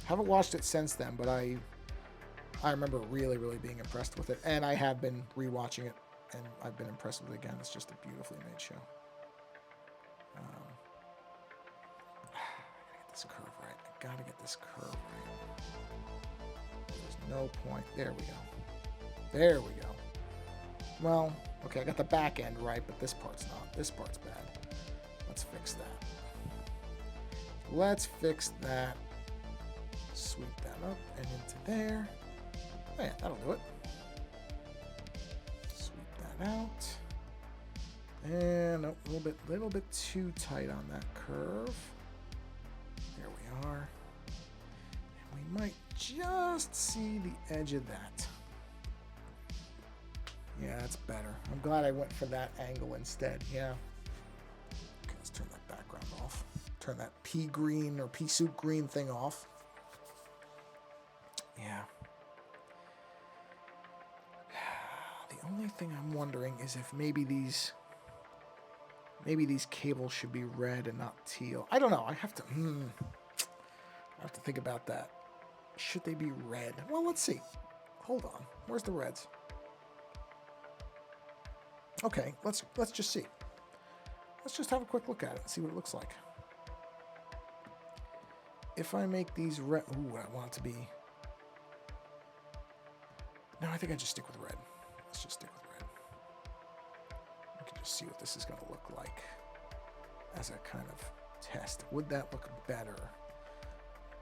Haven't watched it since then, but I remember really, really being impressed with it. And I have been rewatching it, and I've been impressed with it again. It's just a beautifully made show. I gotta get this curve right. There's no point. There we go. Well, okay, I got the back end right, but this part's not. This part's bad. Let's fix that. Sweep that up and into there. Oh yeah, that'll do it. Sweep that out. And a little bit too tight on that curve. There we are. And we might just see the edge of that. Yeah, that's better. I'm glad I went for that angle instead. Yeah. Okay, let's turn that background off. Turn that pea green or pea soup green thing off. Yeah. The only thing I'm wondering is if maybe these cables should be red and not teal. I don't know. I have to think about that. Should they be red? Well, let's see. Hold on. Where's the reds? Okay, let's just see. Let's just have a quick look at it and see what it looks like. If I make these red, I want it to be. No, I think I just stick with red. Let's just stick with red. We can just see what this is going to look like as a kind of test. Would that look better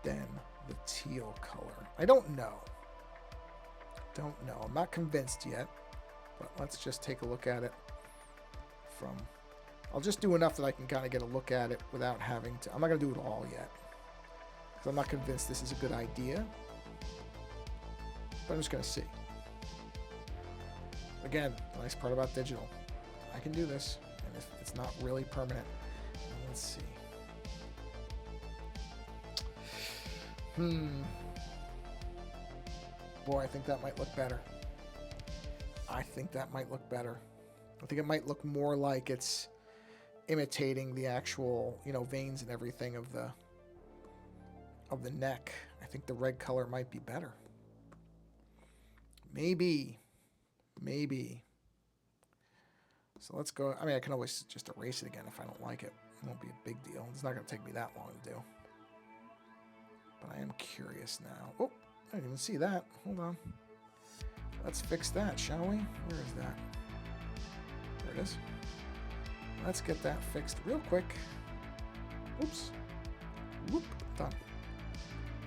than the teal color? I don't know. I'm not convinced yet, but let's just take a look at it from. I'll just do enough that I can kind of get a look at it without having to. I'm not going to do it all yet, So I'm not convinced this is a good idea. But I'm just going to see. Again, the nice part about digital. I can do this, and it's not really permanent. Let's see. Boy, I think that might look better. I think that might look better. I think it might look more like it's imitating the actual, veins and everything of the neck. I think the red color might be better. Maybe. So let's go. I mean, I can always just erase it again if I don't like it. It won't be a big deal. It's not going to take me that long to do. But I am curious now. Oh, I didn't even see that. Hold on. Let's fix that, shall we? Where is that? There it is. Let's get that fixed real quick. Oops. Whoop. Done.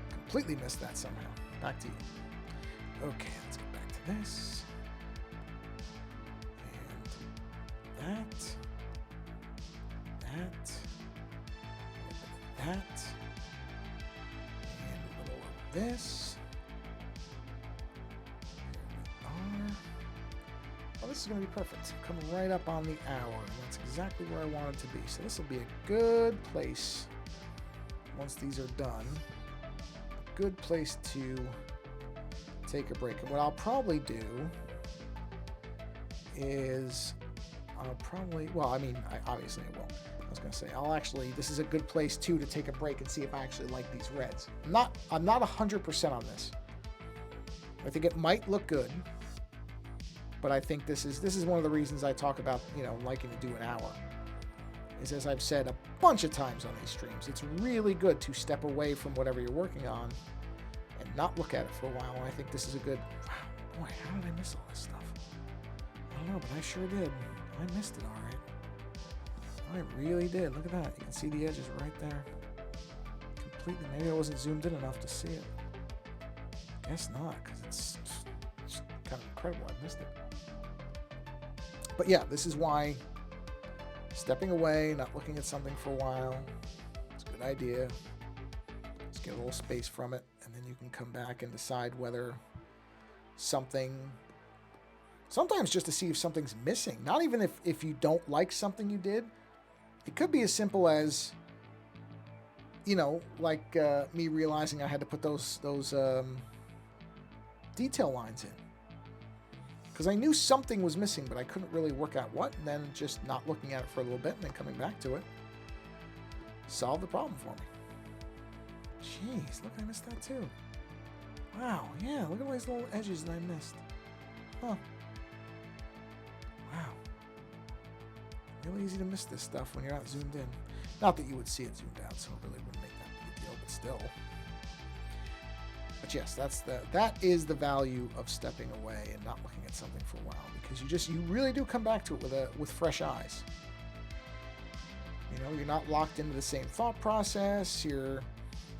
Completely missed that somehow. Back to you. Okay, let's get back to this. And that. And a little of this. Oh, this is going to be perfect. Coming right up on the hour. That's exactly where I want it to be. So this will be a good place once these are done. A good place to take a break. And what I'll probably do is obviously I will. I was going to say, this is a good place too to take a break and see if I actually like these reds. I'm not 100% on this. I think it might look good. But I think this is one of the reasons I talk about, liking to do an hour. Is, as I've said a bunch of times on these streams, it's really good to step away from whatever you're working on and not look at it for a while. And I think this is a good, wow, boy, how did I miss all this stuff? I don't know, but I sure did. I missed it all right. I really did. Look at that. You can see the edges right there. Completely. Maybe I wasn't zoomed in enough to see it. Guess not, because it's kind of incredible. I missed it. But yeah, this is why stepping away, not looking at something for a while, it's a good idea. Just get a little space from it, and then you can come back and decide whether sometimes just to see if something's missing. Not even if you don't like something you did. It could be as simple as, me realizing I had to put those detail lines in. Because I knew something was missing, but I couldn't really work out what, and then just not looking at it for a little bit and then coming back to it solved the problem for me. Jeez, look, I missed that too. Wow, yeah, look at all these little edges that I missed. Huh. Wow. Really easy to miss this stuff when you're not zoomed in. Not that you would see it zoomed out, so it really wouldn't make that big a deal, but still. But yes, that is the value of stepping away and not looking at something for a while, because you really do come back to it with fresh eyes. You're not locked into the same thought process. You're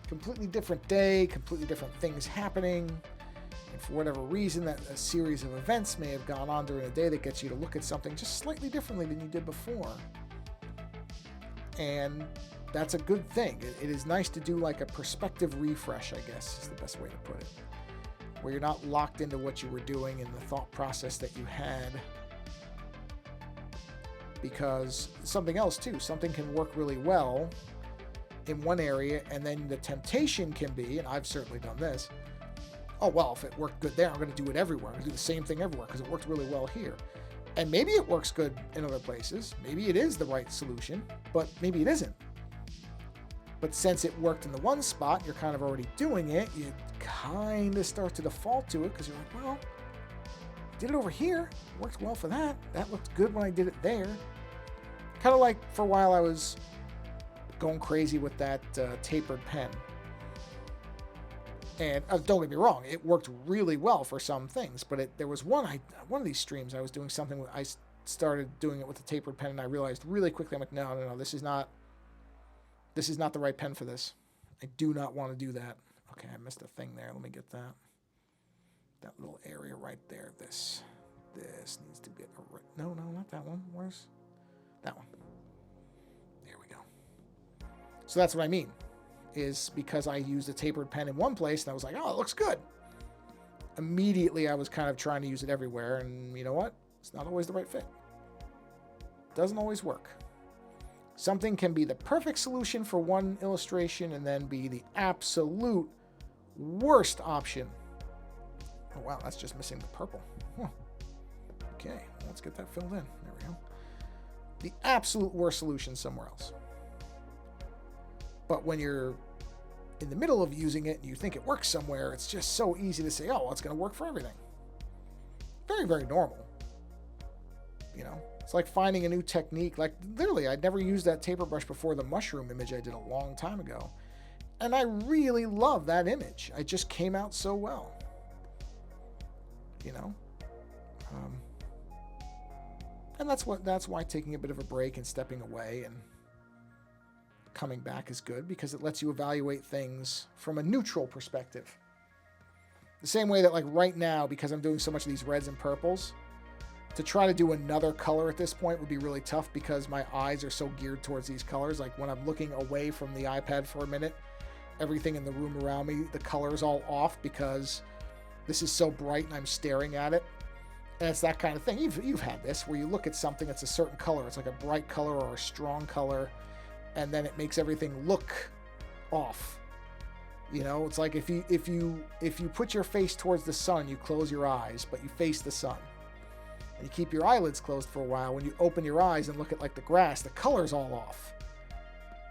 completely different day, completely different things happening, and for whatever reason, that a series of events may have gone on during a day that gets you to look at something just slightly differently than you did before. And that's a good thing. It is nice to do like a perspective refresh, I guess is the best way to put it, where you're not locked into what you were doing and the thought process that you had. Because something else too, something can work really well in one area, and then the temptation can be, and I've certainly done this, oh, well, if it worked good there, I'm going to do it everywhere. I'm going to do the same thing everywhere because it worked really well here. And maybe it works good in other places. Maybe it is the right solution, but maybe it isn't. But since it worked in the one spot, you're kind of already doing it, you kind of start to default to it because you're like, well, I did it over here. It worked well for that. That looked good when I did it there. Kind of like for a while I was going crazy with that tapered pen. And don't get me wrong, it worked really well for some things, but there was one of these streams I was doing something with, I started doing it with the tapered pen, and I realized really quickly, I'm like, no, this is not the right pen for this. I do not want to do that. Okay, I missed a thing there. Let me get that little area right there. This needs to get no, not that one. Where's that one? There we go. So that's what I mean. is because I used a tapered pen in one place and I was like, oh, it looks good. Immediately, I was kind of trying to use it everywhere, and you know what? It's not always the right fit. Doesn't always work. Something can be the perfect solution for one illustration and then be the absolute worst option. Oh, wow, that's just missing the purple. Huh. Okay, well, let's get that filled in. There we go. The absolute worst solution somewhere else. But when you're in the middle of using it and you think it works somewhere, it's just so easy to say, oh, well, it's going to work for everything. Very, very normal. You know, it's like finding a new technique. Like, literally, I'd never used that taper brush before the mushroom image I did a long time ago. And I really love that image. It just came out so well. You know? And that's why taking a bit of a break and stepping away and coming back is good, because it lets you evaluate things from a neutral perspective. The same way that, like, right now, because I'm doing so much of these reds and purples, to try to do another color at this point would be really tough because my eyes are so geared towards these colors. Like, when I'm looking away from the iPad for a minute, everything in the room around me, the color's all off because this is so bright and I'm staring at it. And it's that kind of thing. You've had this, where you look at something that's a certain color. It's like a bright color or a strong color, and then it makes everything look off. You know, it's like if you put your face towards the sun, you close your eyes, but you face the sun. And you keep your eyelids closed for a while. When you open your eyes and look at, like, the grass, the color's all off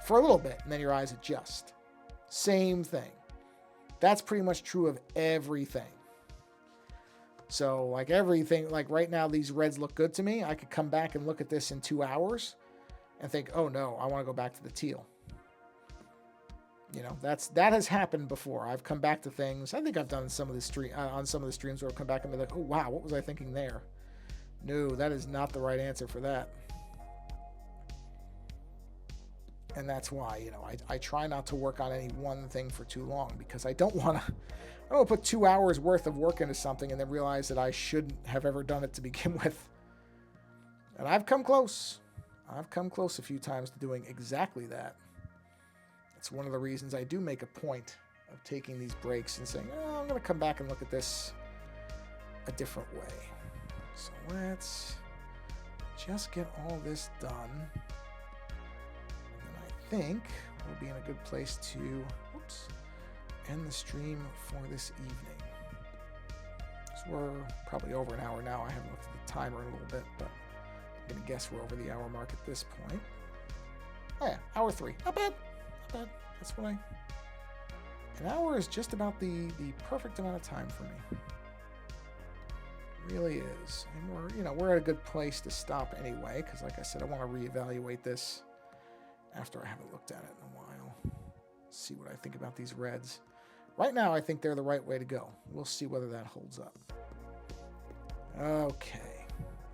for a little bit, and then your eyes adjust. Same thing. That's pretty much true of everything. So, like, everything, like right now, these reds look good to me. I could come back and look at this in 2 hours and think, oh no, I want to go back to the teal. You know, that has happened before. I've come back to things. I think I've done some of the on some of the streams where I've come back and be like, oh wow, what was I thinking there? No, that is not the right answer for that. And that's why, you know, I try not to work on any one thing for too long, because I don't want to put 2 hours worth of work into something and then realize that I shouldn't have ever done it to begin with. And I've come close. I've come close a few times to doing exactly that. It's one of the reasons I do make a point of taking these breaks and saying, oh, I'm going to come back and look at this a different way. So let's just get all this done. And I think we'll be in a good place to end the stream for this evening. So we're probably over an hour now. I haven't looked at the timer in a little bit, but I'm going to guess we're over the hour mark at this point. Oh yeah, hour 3. Not bad. Not bad. That's what an hour is just about the perfect amount of time for me. It really is. And we're at a good place to stop anyway, because like I said, I want to reevaluate this after I haven't looked at it in a while. See what I think about these reds. Right now, I think they're the right way to go. We'll see whether that holds up. Okay.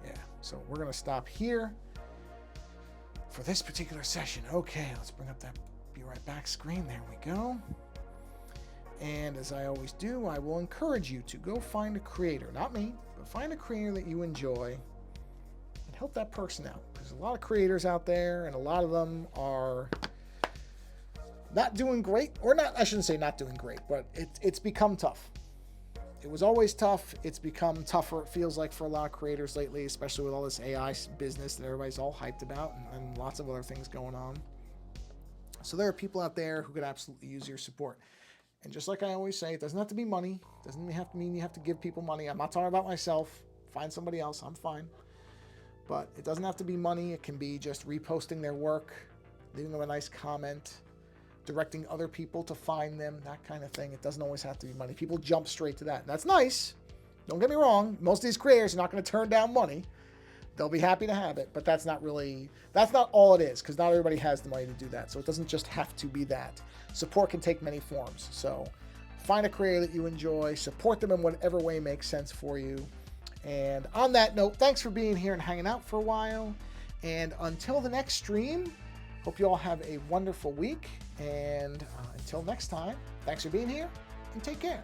Yeah. So we're going to stop here for this particular session. Okay. Let's bring up that Be Right Back screen. There we go. And as I always do, I will encourage you to go find a creator. Not me, but find a creator that you enjoy and help that person out. There's a lot of creators out there, and a lot of them are not doing great, or not, I shouldn't say not doing great, but it's become tough. It was always tough. It's become tougher, it feels like, for a lot of creators lately, especially with all this AI business that everybody's all hyped about, and lots of other things going on. So there are people out there who could absolutely use your support. And just like I always say, it doesn't have to be money. It doesn't have to mean you have to give people money. I'm not talking about myself. Find somebody else. I'm fine. But it doesn't have to be money. It can be just reposting their work, leaving them a nice comment, directing other people to find them, that kind of thing. It doesn't always have to be money. People jump straight to that. And that's nice. Don't get me wrong. Most of these creators are not going to turn down money. They'll be happy to have it, but that's not all it is, because not everybody has the money to do that. So it doesn't just have to be that. Support can take many forms. So find a creator that you enjoy, support them in whatever way makes sense for you. And on that note, thanks for being here and hanging out for a while. And until the next stream, hope you all have a wonderful week. And until next time, thanks for being here and take care.